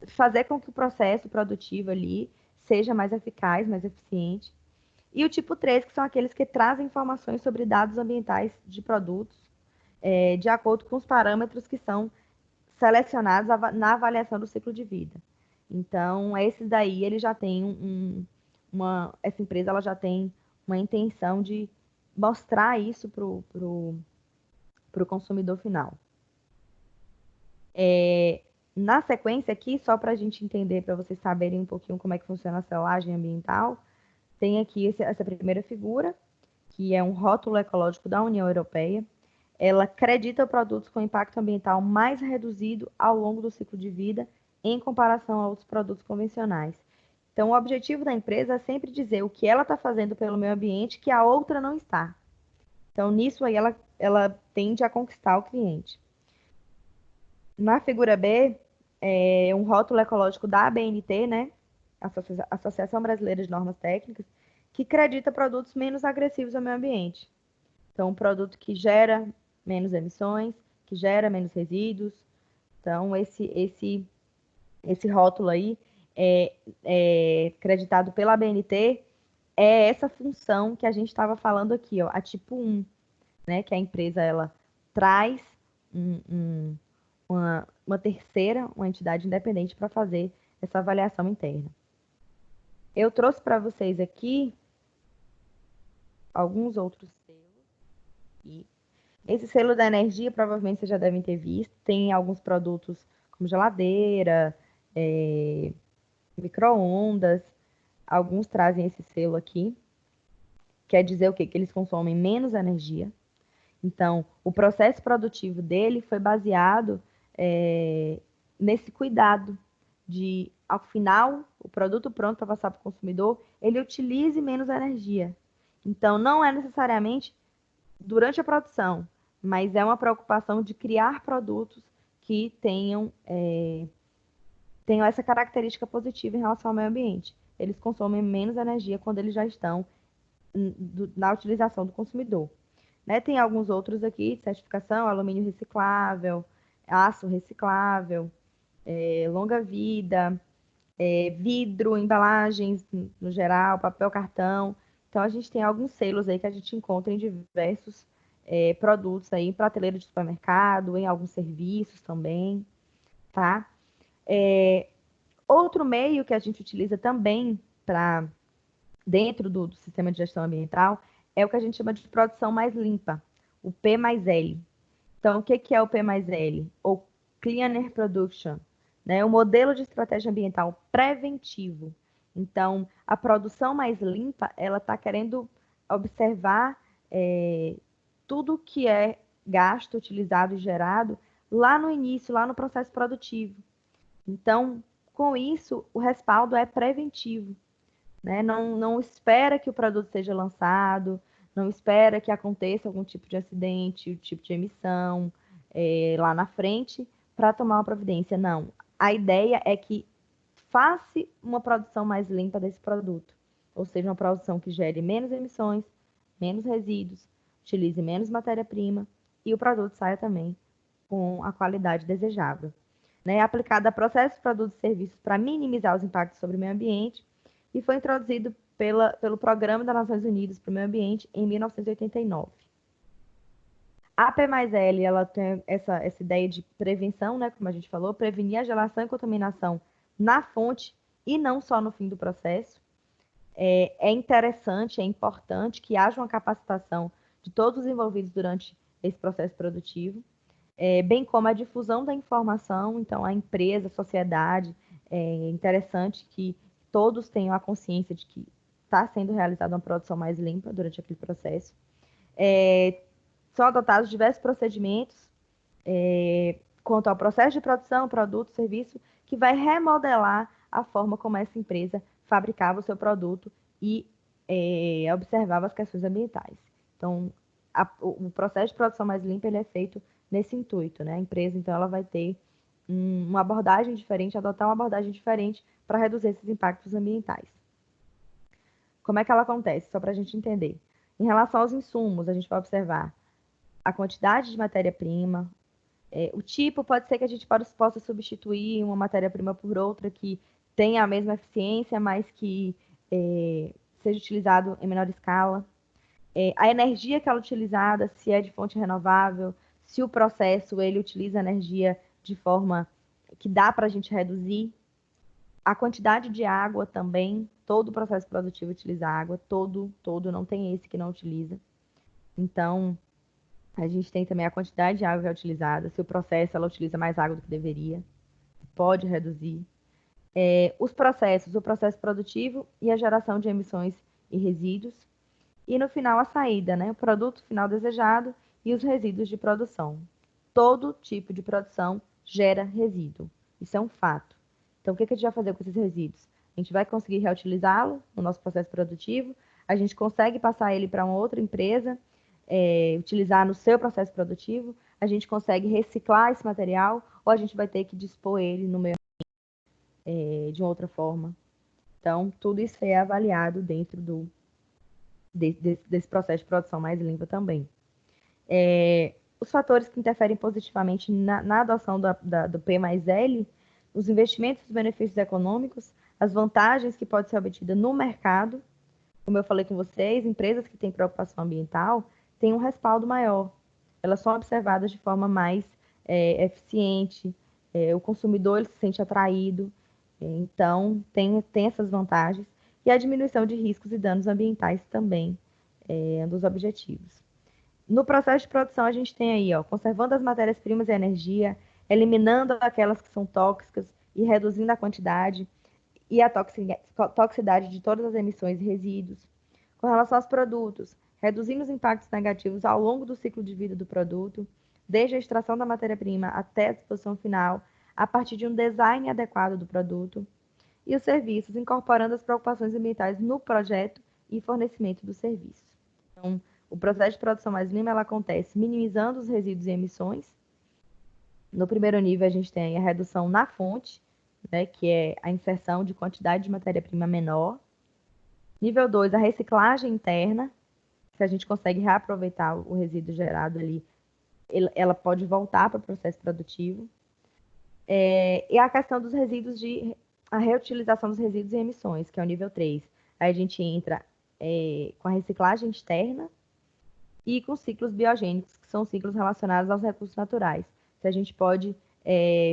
fazer com que o processo produtivo ali seja mais eficaz, mais eficiente. E o tipo 3, que são aqueles que trazem informações sobre dados ambientais de produtos, de acordo com os parâmetros que são selecionados na avaliação do ciclo de vida. Então, esses daí, ele já tem essa empresa ela já tem uma intenção de mostrar isso para o consumidor final. Na sequência aqui, só para a gente entender, para vocês saberem um pouquinho como é que funciona a selagem ambiental, tem aqui essa primeira figura, que é um rótulo ecológico da União Europeia. Ela acredita produtos com impacto ambiental mais reduzido ao longo do ciclo de vida em comparação a outros produtos convencionais. Então, o objetivo da empresa é sempre dizer o que ela está fazendo pelo meio ambiente que a outra não está. Então, nisso aí, ela tende a conquistar o cliente. Na figura B, é um rótulo ecológico da ABNT, né? Associação Brasileira de Normas Técnicas, que acredita produtos menos agressivos ao meio ambiente. Então, um produto que gera menos emissões, que gera menos resíduos. Então, esse rótulo aí acreditado pela ABNT é essa função que a gente estava falando aqui, ó, a tipo 1, né? Que a empresa ela traz uma terceira, uma entidade independente para fazer essa avaliação interna. Eu trouxe para vocês aqui alguns outros selos. E esse selo da energia, provavelmente vocês já devem ter visto. Tem alguns produtos como geladeira, micro-ondas. Alguns trazem esse selo aqui. Quer dizer o quê? Que eles consomem menos energia. Então, o processo produtivo dele foi baseado nesse cuidado de, ao final, o produto pronto para passar para o consumidor, ele utilize menos energia. Então, não é necessariamente durante a produção, mas é uma preocupação de criar produtos que tenham essa característica positiva em relação ao meio ambiente. Eles consomem menos energia quando eles já estão na utilização do consumidor. Né? Tem alguns outros aqui de certificação, alumínio reciclável, aço reciclável, longa vida, vidro, embalagens no geral, papel, cartão. Então, a gente tem alguns selos aí que a gente encontra em diversos produtos aí, em prateleira de supermercado, em alguns serviços também, tá? Outro meio que a gente utiliza também para dentro do sistema de gestão ambiental é o que a gente chama de produção mais limpa, o P mais L. Então, o que é o P mais L? Ou Cleaner Production, né? O modelo de estratégia ambiental preventivo. Então, a produção mais limpa, ela está querendo observar tudo que é gasto, utilizado e gerado lá no início, lá no processo produtivo. Então, com isso, o respaldo é preventivo, né? Não espera que o produto seja lançado, não espera que aconteça algum tipo de acidente, tipo de emissão lá na frente para tomar uma providência. Não. A ideia é que faça uma produção mais limpa desse produto, ou seja, uma produção que gere menos emissões, menos resíduos, utilize menos matéria-prima e o produto saia também com a qualidade desejável, né? Aplicada a processos, produtos e serviços para minimizar os impactos sobre o meio ambiente e foi introduzido pelo Programa das Nações Unidas para o Meio Ambiente em 1989. A P mais L, ela tem essa ideia de prevenção, né, como a gente falou, prevenir a geração e contaminação na fonte e não só no fim do processo. É interessante, é importante que haja uma capacitação de todos os envolvidos durante esse processo produtivo, bem como a difusão da informação, então a empresa, a sociedade, é interessante que todos tenham a consciência de que está sendo realizada uma produção mais limpa durante aquele processo. São adotados diversos procedimentos quanto ao processo de produção, produto, serviço, que vai remodelar a forma como essa empresa fabricava o seu produto e observava as questões ambientais. Então, o processo de produção mais limpa ele é feito nesse intuito, né? A empresa, então, ela vai ter uma abordagem diferente, adotar uma abordagem diferente para reduzir esses impactos ambientais. Como é que ela acontece? Só para a gente entender. Em relação aos insumos, a gente vai observar a quantidade de matéria-prima, o tipo pode ser que a gente possa substituir uma matéria-prima por outra que tenha a mesma eficiência, mas que seja utilizado em menor escala. A energia que ela é utilizada, se é de fonte renovável, se o processo ele utiliza energia de forma que dá para a gente reduzir. A quantidade de água também, todo o processo produtivo utiliza água, todo, não tem esse que não utiliza. Então, a gente tem também a quantidade de água que é utilizada, se o processo ela utiliza mais água do que deveria, pode reduzir. Os processos, o processo produtivo e a geração de emissões e resíduos. E no final a saída, né? O produto final desejado e os resíduos de produção. Todo tipo de produção gera resíduo. Isso é um fato. Então, o que a gente vai fazer com esses resíduos? A gente vai conseguir reutilizá-lo no nosso processo produtivo, a gente consegue passar ele para uma outra empresa, utilizar no seu processo produtivo, a gente consegue reciclar esse material ou a gente vai ter que dispor ele no meio de uma outra forma. Então, tudo isso é avaliado dentro desse processo de produção mais limpa também. Os fatores que interferem positivamente na adoção do P mais L, os investimentos e os benefícios econômicos, as vantagens que podem ser obtidas no mercado, como eu falei com vocês, empresas que têm preocupação ambiental têm um respaldo maior. Elas são observadas de forma mais eficiente, o consumidor ele se sente atraído, então tem essas vantagens. E a diminuição de riscos e danos ambientais também é um dos objetivos. No processo de produção, a gente tem aí, ó, conservando as matérias-primas e a energia, eliminando aquelas que são tóxicas e reduzindo a quantidade e a toxicidade de todas as emissões e resíduos. Com relação aos produtos, reduzindo os impactos negativos ao longo do ciclo de vida do produto, desde a extração da matéria-prima até a disposição final, a partir de um design adequado do produto. E os serviços, incorporando as preocupações ambientais no projeto e fornecimento dos serviços. Então, o processo de produção mais limpa ela acontece minimizando os resíduos e emissões. No primeiro nível, a gente tem a redução na fonte, né, que é a inserção de quantidade de matéria-prima menor. Nível 2, a reciclagem interna, se a gente consegue reaproveitar o resíduo gerado ali, ela pode voltar para o processo produtivo. E a questão dos resíduos a reutilização dos resíduos e emissões, que é o nível 3. Aí a gente entra com a reciclagem externa e com ciclos biogênicos, que são ciclos relacionados aos recursos naturais. Se a gente pode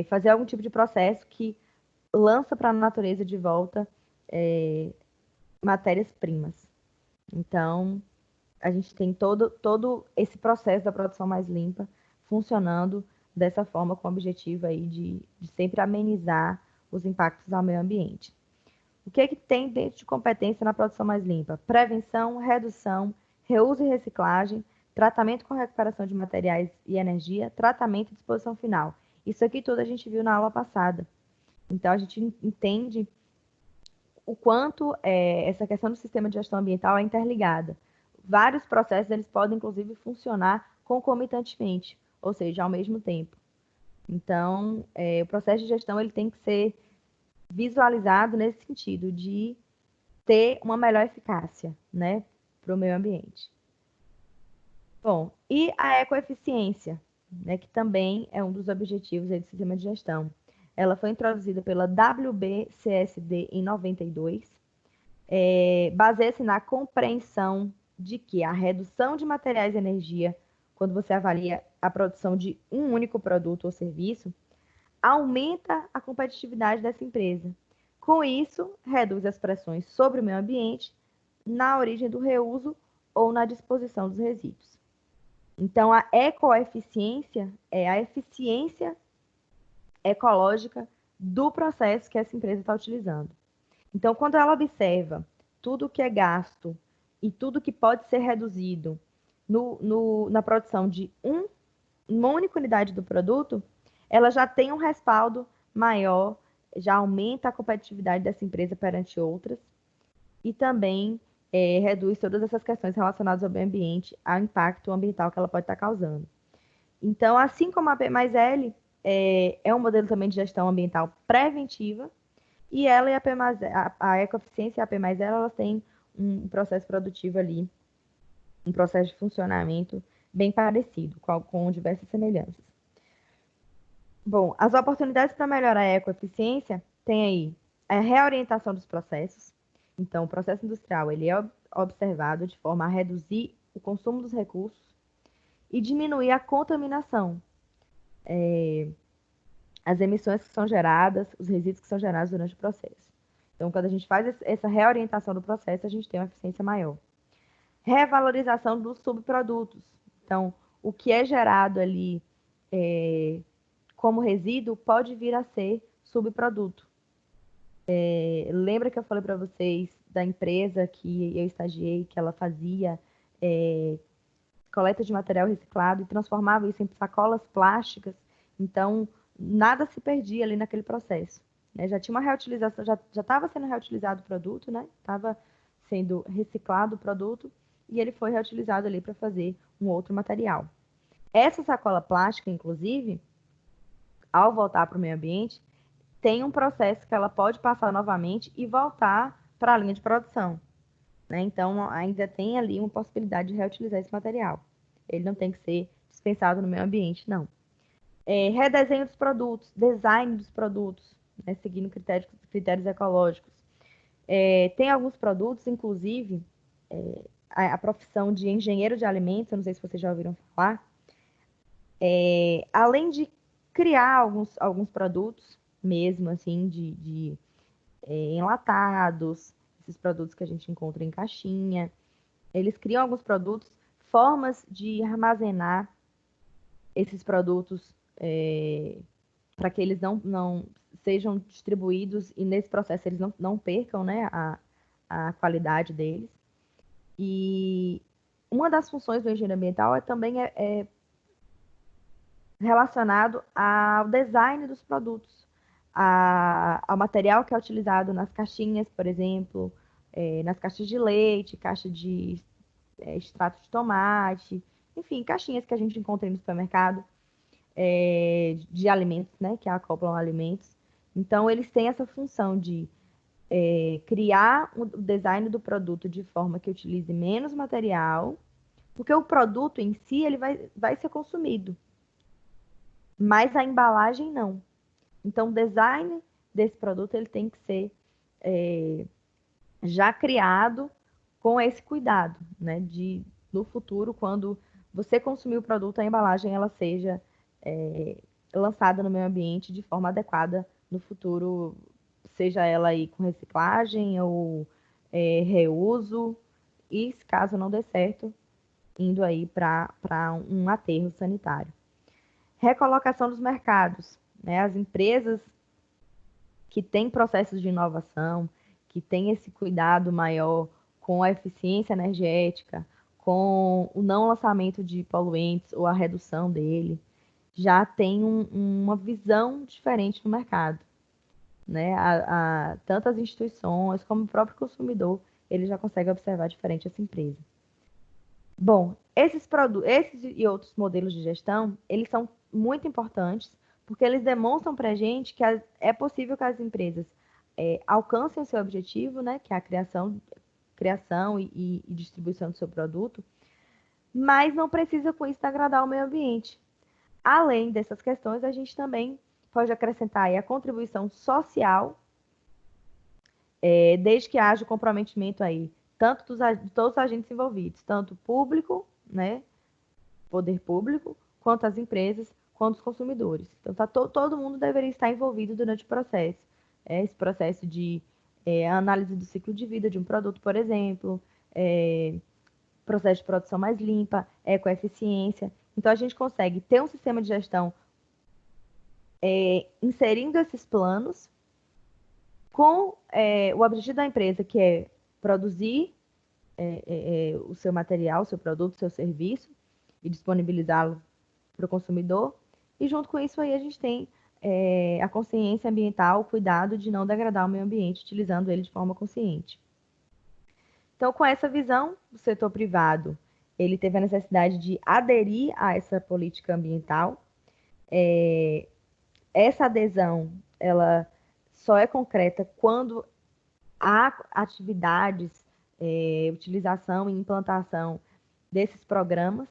fazer algum tipo de processo que lança para a natureza de volta matérias-primas. Então, a gente tem todo esse processo da produção mais limpa funcionando dessa forma, com o objetivo aí de sempre amenizar os impactos ao meio ambiente. O que é que tem dentro de competência na produção mais limpa? Prevenção, redução, reuso e reciclagem, tratamento com recuperação de materiais e energia, tratamento e disposição final. Isso aqui tudo a gente viu na aula passada. Então, a gente entende o quanto essa questão do sistema de gestão ambiental é interligada. Vários processos eles podem, inclusive, funcionar concomitantemente, ou seja, ao mesmo tempo. Então, o processo de gestão ele tem que ser visualizado nesse sentido de ter uma melhor eficácia, né, para o meio ambiente. Bom, e a ecoeficiência, né, que também é um dos objetivos aí do sistema de gestão. Ela foi introduzida pela WBCSD em 92. Baseia-se na compreensão de que a redução de materiais e energia, quando você avalia a produção de um único produto ou serviço, aumenta a competitividade dessa empresa. Com isso, reduz as pressões sobre o meio ambiente na origem do reuso ou na disposição dos resíduos. Então, a ecoeficiência é a eficiência ecológica do processo que essa empresa está utilizando. Então, quando ela observa tudo que é gasto e tudo que pode ser reduzido na produção de uma única unidade do produto, ela já tem um respaldo maior, já aumenta a competitividade dessa empresa perante outras e também reduz todas essas questões relacionadas ao meio ambiente, ao impacto ambiental que ela pode estar causando. Então, assim como a P mais L é um modelo também de gestão ambiental preventiva, e ela e a ecoeficiência e a P mais L, elas têm um processo produtivo ali, um processo de funcionamento bem parecido, com diversas semelhanças. Bom, as oportunidades para melhorar a ecoeficiência tem aí a reorientação dos processos. Então, o processo industrial ele é observado de forma a reduzir o consumo dos recursos e diminuir a contaminação, as emissões que são geradas, os resíduos que são gerados durante o processo. Então, quando a gente faz essa reorientação do processo, a gente tem uma eficiência maior. Revalorização dos subprodutos. Então, o que é gerado ali como resíduo pode vir a ser subproduto. Lembra que eu falei para vocês da empresa que eu estagiei, que ela fazia coleta de material reciclado e transformava isso em sacolas plásticas? Então, nada se perdia ali naquele processo. Né? Já tinha uma reutilização, já estava sendo reutilizado o produto, né? Estava sendo reciclado o produto e ele foi reutilizado ali para fazer um outro material. Essa sacola plástica, inclusive, ao voltar para o meio ambiente, tem um processo que ela pode passar novamente e voltar para a linha de produção. Né? Então, ainda tem ali uma possibilidade de reutilizar esse material. Ele não tem que ser dispensado no meio ambiente, não. Redesenho dos produtos, design dos produtos, né? Seguindo critérios ecológicos. Tem alguns produtos, inclusive, a profissão de engenheiro de alimentos, eu não sei se vocês já ouviram falar, além de criar alguns produtos, mesmo assim, de enlatados, esses produtos que a gente encontra em caixinha, eles criam alguns produtos, formas de armazenar esses produtos para que eles não sejam distribuídos e nesse processo eles não percam, né, a qualidade deles. E uma das funções do engenheiro ambiental também é relacionado ao design dos produtos, ao material que é utilizado nas caixinhas, por exemplo, nas caixas de leite, caixa de extrato de tomate, enfim, caixinhas que a gente encontra no supermercado de alimentos, né, que acoplam alimentos. Então, eles têm essa função de criar o design do produto de forma que utilize menos material, porque o produto em si ele vai ser consumido, mas a embalagem não. Então, o design desse produto ele tem que ser já criado com esse cuidado, né? De no futuro, quando você consumir o produto, a embalagem ela seja lançada no meio ambiente de forma adequada no futuro, seja ela aí com reciclagem ou reuso. E se caso não dê certo, indo aí para um aterro sanitário. Recolocação dos mercados, né? As empresas que têm processos de inovação, que têm esse cuidado maior com a eficiência energética, com o não lançamento de poluentes ou a redução dele, já tem uma visão diferente no mercado, né? Tanto as instituições como o próprio consumidor, ele já consegue observar diferente essa empresa. Bom, esses e outros modelos de gestão, eles são muito importantes porque eles demonstram para a gente que é possível que as empresas alcancem o seu objetivo, né, que é a criação e distribuição do seu produto, mas não precisa com isso agradar o meio ambiente. Além dessas questões, a gente também pode acrescentar aí a contribuição social, desde que haja o comprometimento aí, tanto de todos os agentes envolvidos, tanto público, né, poder público, quanto as empresas, quanto os consumidores. Então, todo mundo deveria estar envolvido durante o processo. Esse processo de análise do ciclo de vida de um produto, por exemplo, processo de produção mais limpa, ecoeficiência. Então, a gente consegue ter um sistema de gestão inserindo esses planos com o objetivo da empresa, que é produzir o seu material, o seu produto, o seu serviço e disponibilizá-lo para o consumidor. E junto com isso aí a gente tem a consciência ambiental, o cuidado de não degradar o meio ambiente, utilizando ele de forma consciente. Então, com essa visão, o setor privado, ele teve a necessidade de aderir a essa política ambiental. Essa adesão, ela só é concreta quando há atividades, utilização e implantação desses programas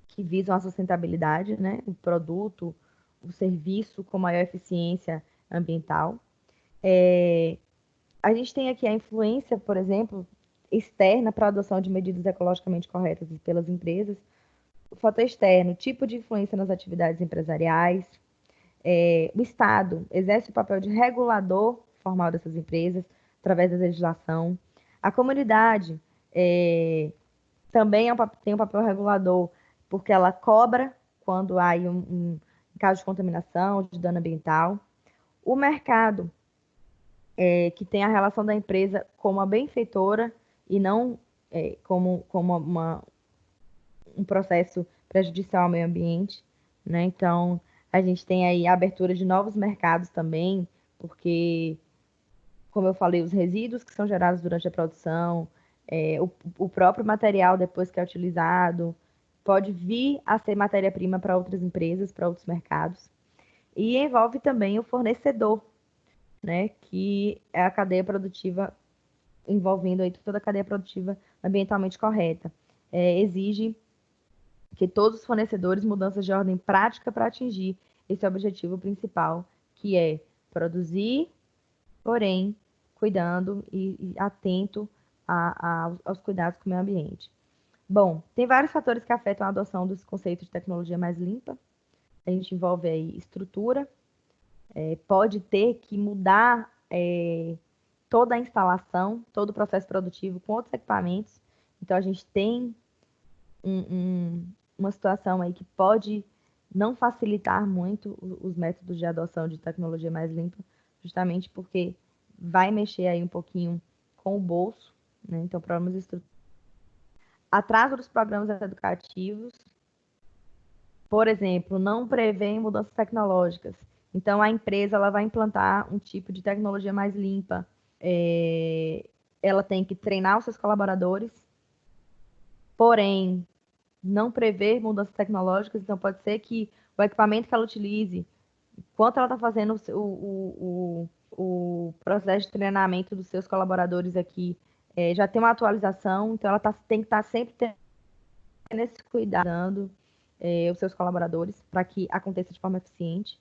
que visam a sustentabilidade, né? O produto, o serviço com maior eficiência ambiental. A gente tem aqui a influência, por exemplo, externa para a adoção de medidas ecologicamente corretas pelas empresas. O fator externo, tipo de influência nas atividades empresariais. O Estado exerce o papel de regulador formal dessas empresas através da legislação. A comunidade também tem um papel regulador porque ela cobra quando há um caso de contaminação, de dano ambiental. O mercado, que tem a relação da empresa como uma benfeitora e não como um processo prejudicial ao meio ambiente, né? Então, a gente tem aí a abertura de novos mercados também, porque, como eu falei, os resíduos que são gerados durante a produção, o próprio material depois que é utilizado, pode vir a ser matéria-prima para outras empresas, para outros mercados. E envolve também o fornecedor, né? Que é a cadeia produtiva, envolvendo aí toda a cadeia produtiva ambientalmente correta. Exige que todos os fornecedores mudanças de ordem prática para atingir esse objetivo principal, que é produzir, porém, cuidando e atento aos cuidados com o meio ambiente. Bom, tem vários fatores que afetam a adoção dos conceitos de tecnologia mais limpa. A gente envolve aí estrutura, pode ter que mudar toda a instalação, todo o processo produtivo com outros equipamentos. Então, a gente tem uma situação aí que pode não facilitar muito os métodos de adoção de tecnologia mais limpa, justamente porque vai mexer aí um pouquinho com o bolso, né? Então, problemas estruturais. Atraso dos programas educativos, por exemplo, não prevê mudanças tecnológicas. Então, a empresa ela vai implantar um tipo de tecnologia mais limpa. Ela tem que treinar os seus colaboradores, porém, não prever mudanças tecnológicas, então pode ser que o equipamento que ela utilize, enquanto ela está fazendo o processo de treinamento dos seus colaboradores aqui, já tem uma atualização, então ela tem que estar sempre tendo esse cuidado os seus colaboradores para que aconteça de forma eficiente.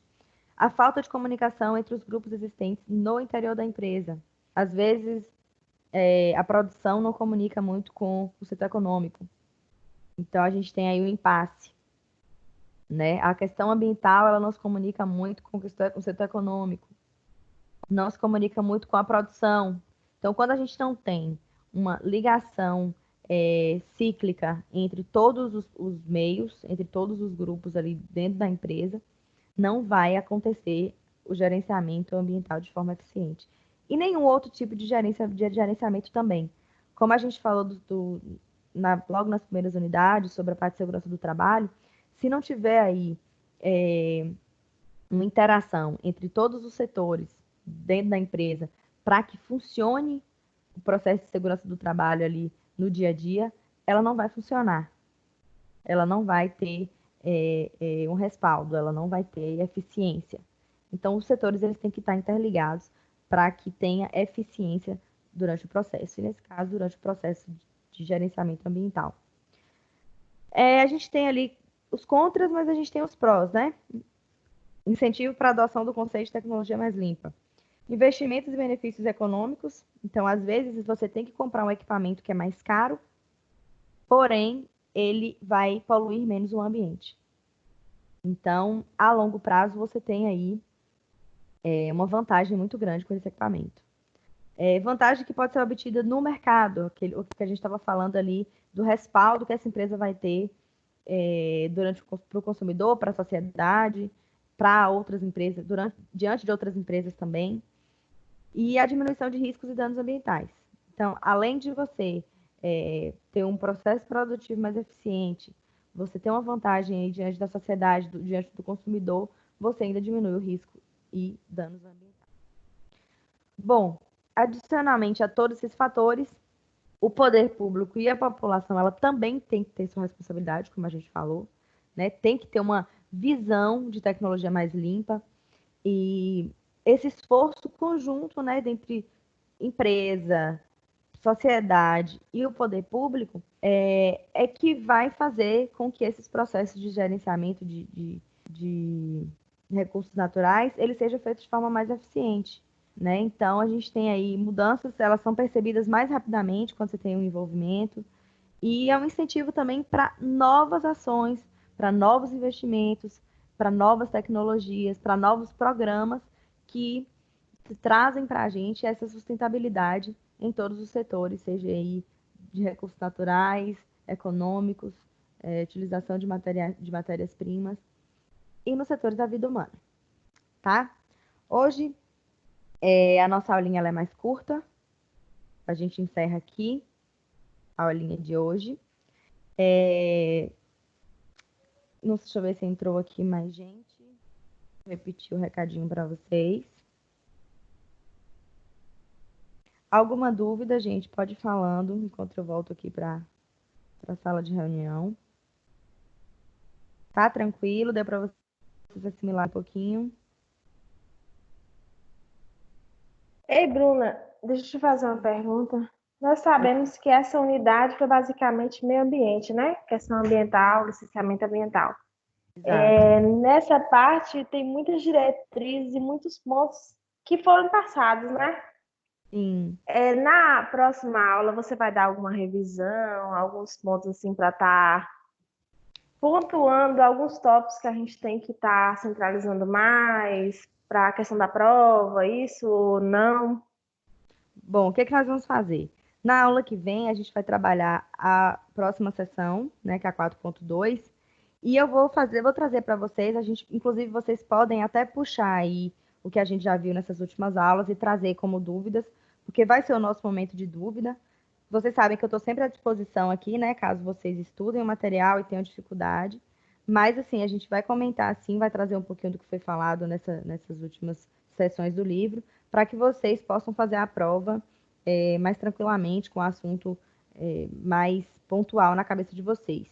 A falta de comunicação entre os grupos existentes no interior da empresa. Às vezes, a produção não comunica muito com o setor econômico. Então, a gente tem aí o impasse, né? A questão ambiental, ela não se comunica muito com o setor econômico, não se comunica muito com a produção. Então, quando a gente não tem uma ligação cíclica entre todos os meios, entre todos os grupos ali dentro da empresa, não vai acontecer o gerenciamento ambiental de forma eficiente. E nenhum outro tipo de gerenciamento também. Como a gente falou logo nas primeiras unidades sobre a parte de segurança do trabalho, se não tiver aí uma interação entre todos os setores dentro da empresa para que funcione o processo de segurança do trabalho ali no dia a dia, ela não vai funcionar. Ela não vai ter um respaldo, ela não vai ter eficiência. Então, os setores eles têm que estar interligados para que tenha eficiência durante o processo, e nesse caso, durante o processo de gerenciamento ambiental. A gente tem ali os contras, mas a gente tem os prós, né? Incentivo para a adoção do conceito de tecnologia mais limpa. Investimentos e benefícios econômicos. Então, às vezes, você tem que comprar um equipamento que é mais caro, porém, ele vai poluir menos o ambiente. Então, a longo prazo, você tem aí uma vantagem muito grande com esse equipamento. Vantagem que pode ser obtida no mercado, o que a gente estava falando ali, do respaldo que essa empresa vai ter para o consumidor, para a sociedade, para outras empresas, diante de outras empresas também, e a diminuição de riscos e danos ambientais. Então, além de você ter um processo produtivo mais eficiente, você ter uma vantagem aí diante da sociedade, diante do consumidor, você ainda diminui o risco e danos ambientais. Bom, adicionalmente a todos esses fatores, o poder público e a população, ela também tem que ter sua responsabilidade, como a gente falou, né? Tem que ter uma visão de tecnologia mais limpa e esse esforço conjunto, né, entre empresa, sociedade e o poder público que vai fazer com que esses processos de gerenciamento de recursos naturais eles sejam feitos de forma mais eficiente. Né? Então, a gente tem aí mudanças, elas são percebidas mais rapidamente quando você tem um envolvimento, e é um incentivo também para novas ações, para novos investimentos, para novas tecnologias, para novos programas que trazem para a gente essa sustentabilidade em todos os setores, seja aí de recursos naturais, econômicos, utilização de matérias-primas e nos setores da vida humana, tá? Hoje, a nossa aulinha ela é mais curta, a gente encerra aqui a aulinha de hoje. Deixa eu ver se entrou aqui mais gente. Vou repetir o recadinho para vocês. Alguma dúvida, gente, pode ir falando enquanto eu volto aqui para a sala de reunião. Tá tranquilo? Deu para vocês assimilar um pouquinho? Ei, Bruna, deixa eu te fazer uma pergunta. Nós sabemos que essa unidade foi basicamente meio ambiente, né? Questão ambiental, licenciamento ambiental. Nessa parte tem muitas diretrizes e muitos pontos que foram passados, né? Sim. Na próxima aula você vai dar alguma revisão, alguns pontos assim para estar pontuando alguns tópicos que a gente tem que estar centralizando mais para a questão da prova, isso ou não? Bom, o que nós vamos fazer? Na aula que vem, a gente vai trabalhar a próxima sessão, né, que é a 4.2, e eu vou trazer para vocês, inclusive vocês podem até puxar aí o que a gente já viu nessas últimas aulas e trazer como dúvidas, porque vai ser o nosso momento de dúvida. Vocês sabem que eu estou sempre à disposição aqui, né, caso vocês estudem o material e tenham dificuldade. Mas, assim, a gente vai comentar, sim, vai trazer um pouquinho do que foi falado nessas últimas sessões do livro, para que vocês possam fazer a prova mais tranquilamente, com o assunto mais pontual na cabeça de vocês.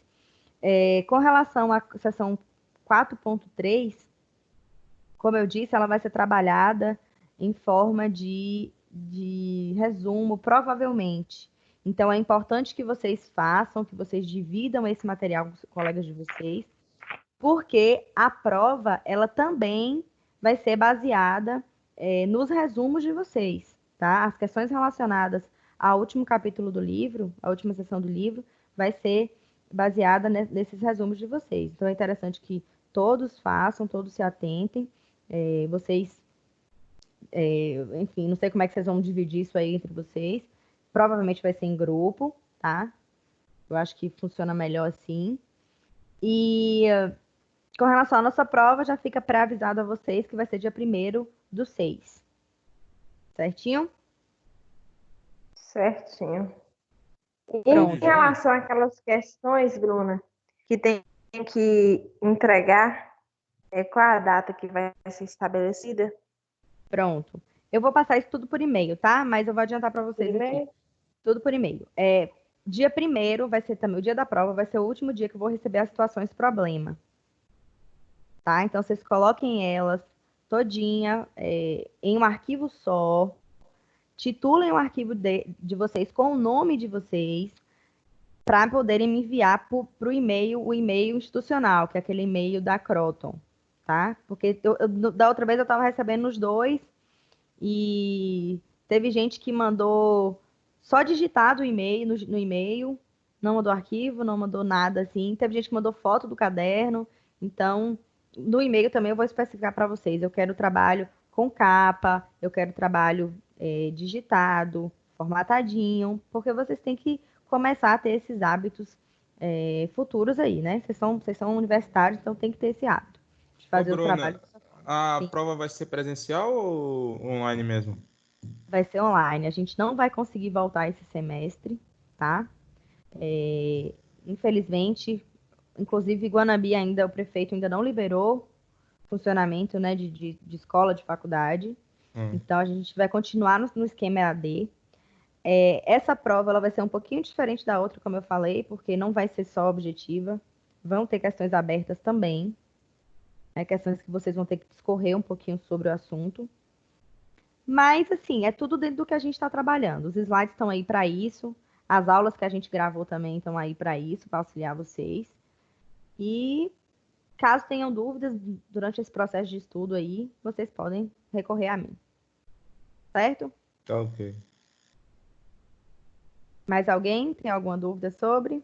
Com relação à sessão 4.3, como eu disse, ela vai ser trabalhada em forma de resumo, provavelmente. Então, é importante que vocês façam, que vocês dividam esse material com os colegas de vocês, porque a prova, ela também vai ser baseada nos resumos de vocês, tá? As questões relacionadas ao último capítulo do livro, a última sessão do livro, vai ser baseada nesses resumos de vocês. Então, é interessante que todos façam, todos se atentem, vocês, enfim, não sei como é que vocês vão dividir isso aí entre vocês, provavelmente vai ser em grupo, tá? Eu acho que funciona melhor assim. E com relação à nossa prova, já fica pré-avisado a vocês que vai ser dia 1º do 6. Certinho? Certinho. Em Pronto. Entendi. relação àquelas questões, Bruna, que tem que entregar, qual a data que vai ser estabelecida? Pronto. Eu vou passar isso tudo por e-mail, tá? Mas eu vou adiantar para vocês aqui. Primeiro? Tudo por e-mail. Dia 1º vai ser também o dia da prova, vai ser o último dia que eu vou receber as situações problema, tá? Então vocês coloquem elas todinha em um arquivo só, titulem o arquivo de vocês com o nome de vocês, para poderem me enviar para o e-mail institucional, que é aquele e-mail da Croton, tá? Porque da outra vez eu estava recebendo os dois e teve gente que mandou só digitado o e-mail no e-mail, não mandou arquivo, não mandou nada assim. Teve gente que mandou foto do caderno. Então, no e-mail também eu vou especificar para vocês. Eu quero trabalho com capa, eu quero trabalho digitado, formatadinho, porque vocês têm que começar a ter esses hábitos futuros aí, né? Vocês são universitários, então tem que ter esse hábito de Ô, fazer os trabalhos. Bruna, a Sim. prova vai ser presencial ou online mesmo? Vai ser online. A gente não vai conseguir voltar esse semestre, tá? Infelizmente, inclusive Guanabi ainda, o prefeito ainda não liberou funcionamento, né, de escola, de faculdade. Hum. Então a gente vai continuar no esquema EAD. Essa prova ela vai ser um pouquinho diferente da outra, como eu falei, porque não vai ser só objetiva. Vão ter questões abertas também, né, questões que vocês vão ter que discorrer um pouquinho sobre o assunto. Mas, assim, é tudo dentro do que a gente está trabalhando. Os slides estão aí para isso. As aulas que a gente gravou também estão aí para isso, para auxiliar vocês. E caso tenham dúvidas durante esse processo de estudo aí, vocês podem recorrer a mim. Certo? Tá ok. Mais alguém tem alguma dúvida sobre?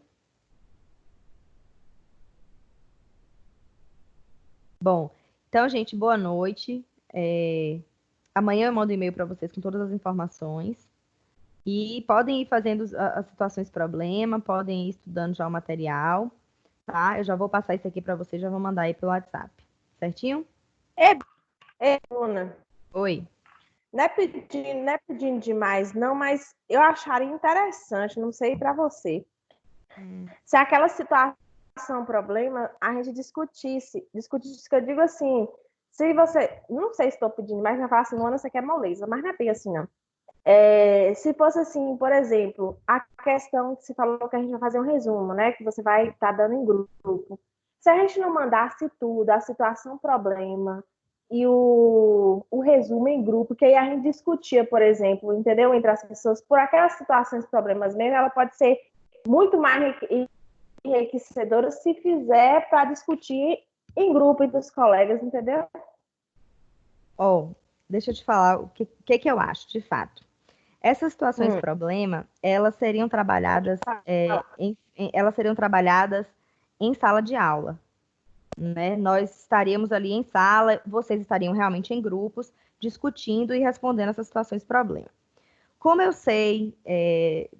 Bom, então, gente, boa noite. Amanhã eu mando e-mail para vocês com todas as informações. E podem ir fazendo as situações problema, podem ir estudando já o material, tá? Eu já vou passar isso aqui para vocês, já vou mandar aí pelo WhatsApp. Certinho? Bruna, Oi. não é pedindo demais, não, mas eu acharia interessante, não sei para você, se aquela situação, problema, a gente discutisse que eu digo assim, se você, não sei se estou pedindo, mas eu falo assim, Luana, você quer moleza, mas não é bem assim, não. Se fosse assim, por exemplo, a questão que você falou que a gente vai fazer um resumo, né? Que você vai estar dando em grupo. Se a gente não mandasse tudo, a situação, problema e o resumo em grupo, que aí a gente discutia, por exemplo, entendeu? Entre as pessoas, por aquelas situações, problemas mesmo, ela pode ser muito mais enriquecedora se fizer para discutir em grupo entre os colegas, entendeu? Ó, deixa eu te falar o que eu acho, de fato. Essas situações problema, elas seriam trabalhadas, elas seriam trabalhadas em sala de aula, né? Nós estaríamos ali em sala, vocês estariam realmente em grupos, discutindo e respondendo essas situações problema. Como eu sei,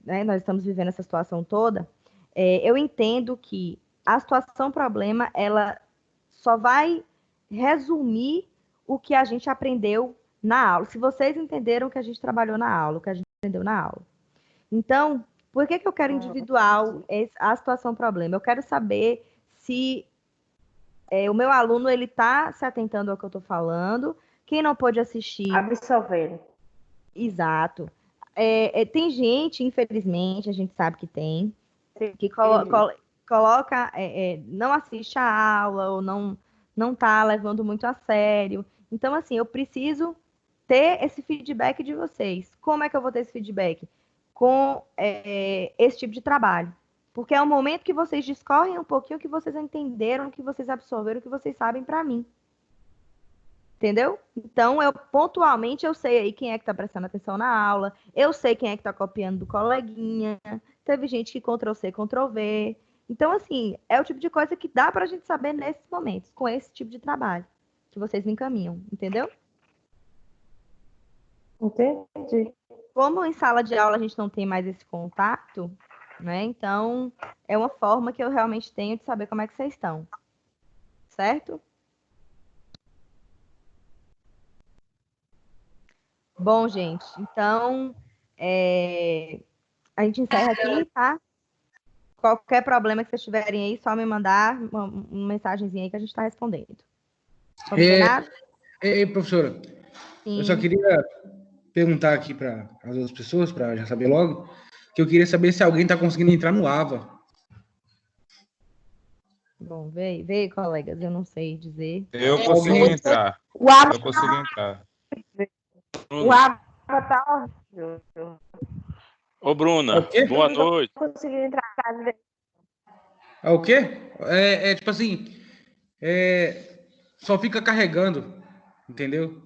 né, nós estamos vivendo essa situação toda, eu entendo que a situação problema, ela só vai resumir o que a gente aprendeu na aula. Se vocês entenderam o que a gente trabalhou na aula, o que a gente aprendeu na aula. Então, por que eu quero individual a situação problema? Eu quero saber se o meu aluno ele está se atentando ao que eu estou falando. Quem não pôde assistir, Absolvendo. exato. Tem gente, infelizmente, a gente sabe que tem, que coloca, não assiste a aula ou não tá levando muito a sério. Então, assim, eu preciso ter esse feedback de vocês. Como é que eu vou ter esse feedback? Com esse tipo de trabalho. Porque é o momento que vocês discorrem um pouquinho o que vocês entenderam, o que vocês absorveram, o que vocês sabem para mim. Entendeu? Então, pontualmente eu sei aí quem é que tá prestando atenção na aula, eu sei quem é que tá copiando do coleguinha. Teve gente que Ctrl+C, Ctrl+V. Então, assim, é o tipo de coisa que dá pra gente saber nesses momentos, com esse tipo de trabalho que vocês me encaminham, entendeu? Entendi. Como em sala de aula a gente não tem mais esse contato, né? Então, é uma forma que eu realmente tenho de saber como é que vocês estão, certo? Bom, gente, então a gente encerra aqui, tá? Qualquer problema que vocês tiverem aí, só me mandar uma mensagenzinha aí que a gente está respondendo. Combinado? Professora, eu só Sim. queria perguntar aqui para as outras pessoas, para já saber logo, que eu queria saber se alguém está conseguindo entrar no AVA. Bom, veio, colegas, eu não sei dizer. Eu consegui entrar. O Aba, Eu consegui entrar. o Aba tá horrível. Ô, Bruna, É o quê? boa noite. Não consegui entrar na casa dele. É o quê? Tipo assim, só fica carregando, entendeu?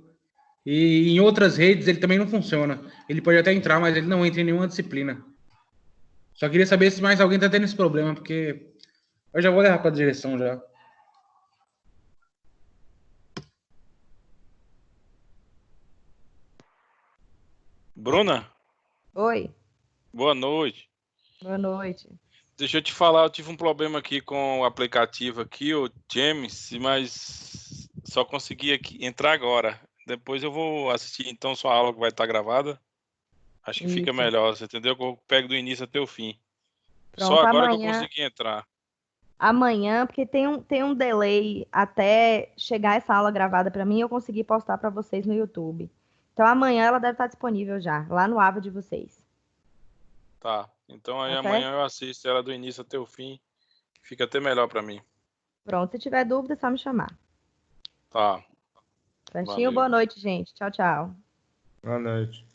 E em outras redes ele também não funciona. Ele pode até entrar, mas ele não entra em nenhuma disciplina. Só queria saber se mais alguém tá tendo esse problema, porque eu já vou levar para a direção já. Bruna, Oi, boa noite. boa noite. Deixa eu te falar, eu tive um problema aqui com o aplicativo aqui, o James, mas só consegui entrar agora. Depois eu vou assistir então sua aula que vai estar gravada. Acho que fica Isso. melhor, você entendeu? Que eu pego do início até o fim. Só Pronto, agora que eu consegui entrar. amanhã, porque tem um delay até chegar essa aula gravada para mim, eu consegui postar para vocês no YouTube. Então amanhã ela deve estar disponível já, lá no AVA de vocês. Tá. Então aí Tá amanhã certo? eu assisto ela do início até o fim. Fica até melhor pra mim. Pronto, se tiver dúvida, é só me chamar. Tá. Certinho? Valeu. Boa noite, gente. Tchau, tchau. Boa noite.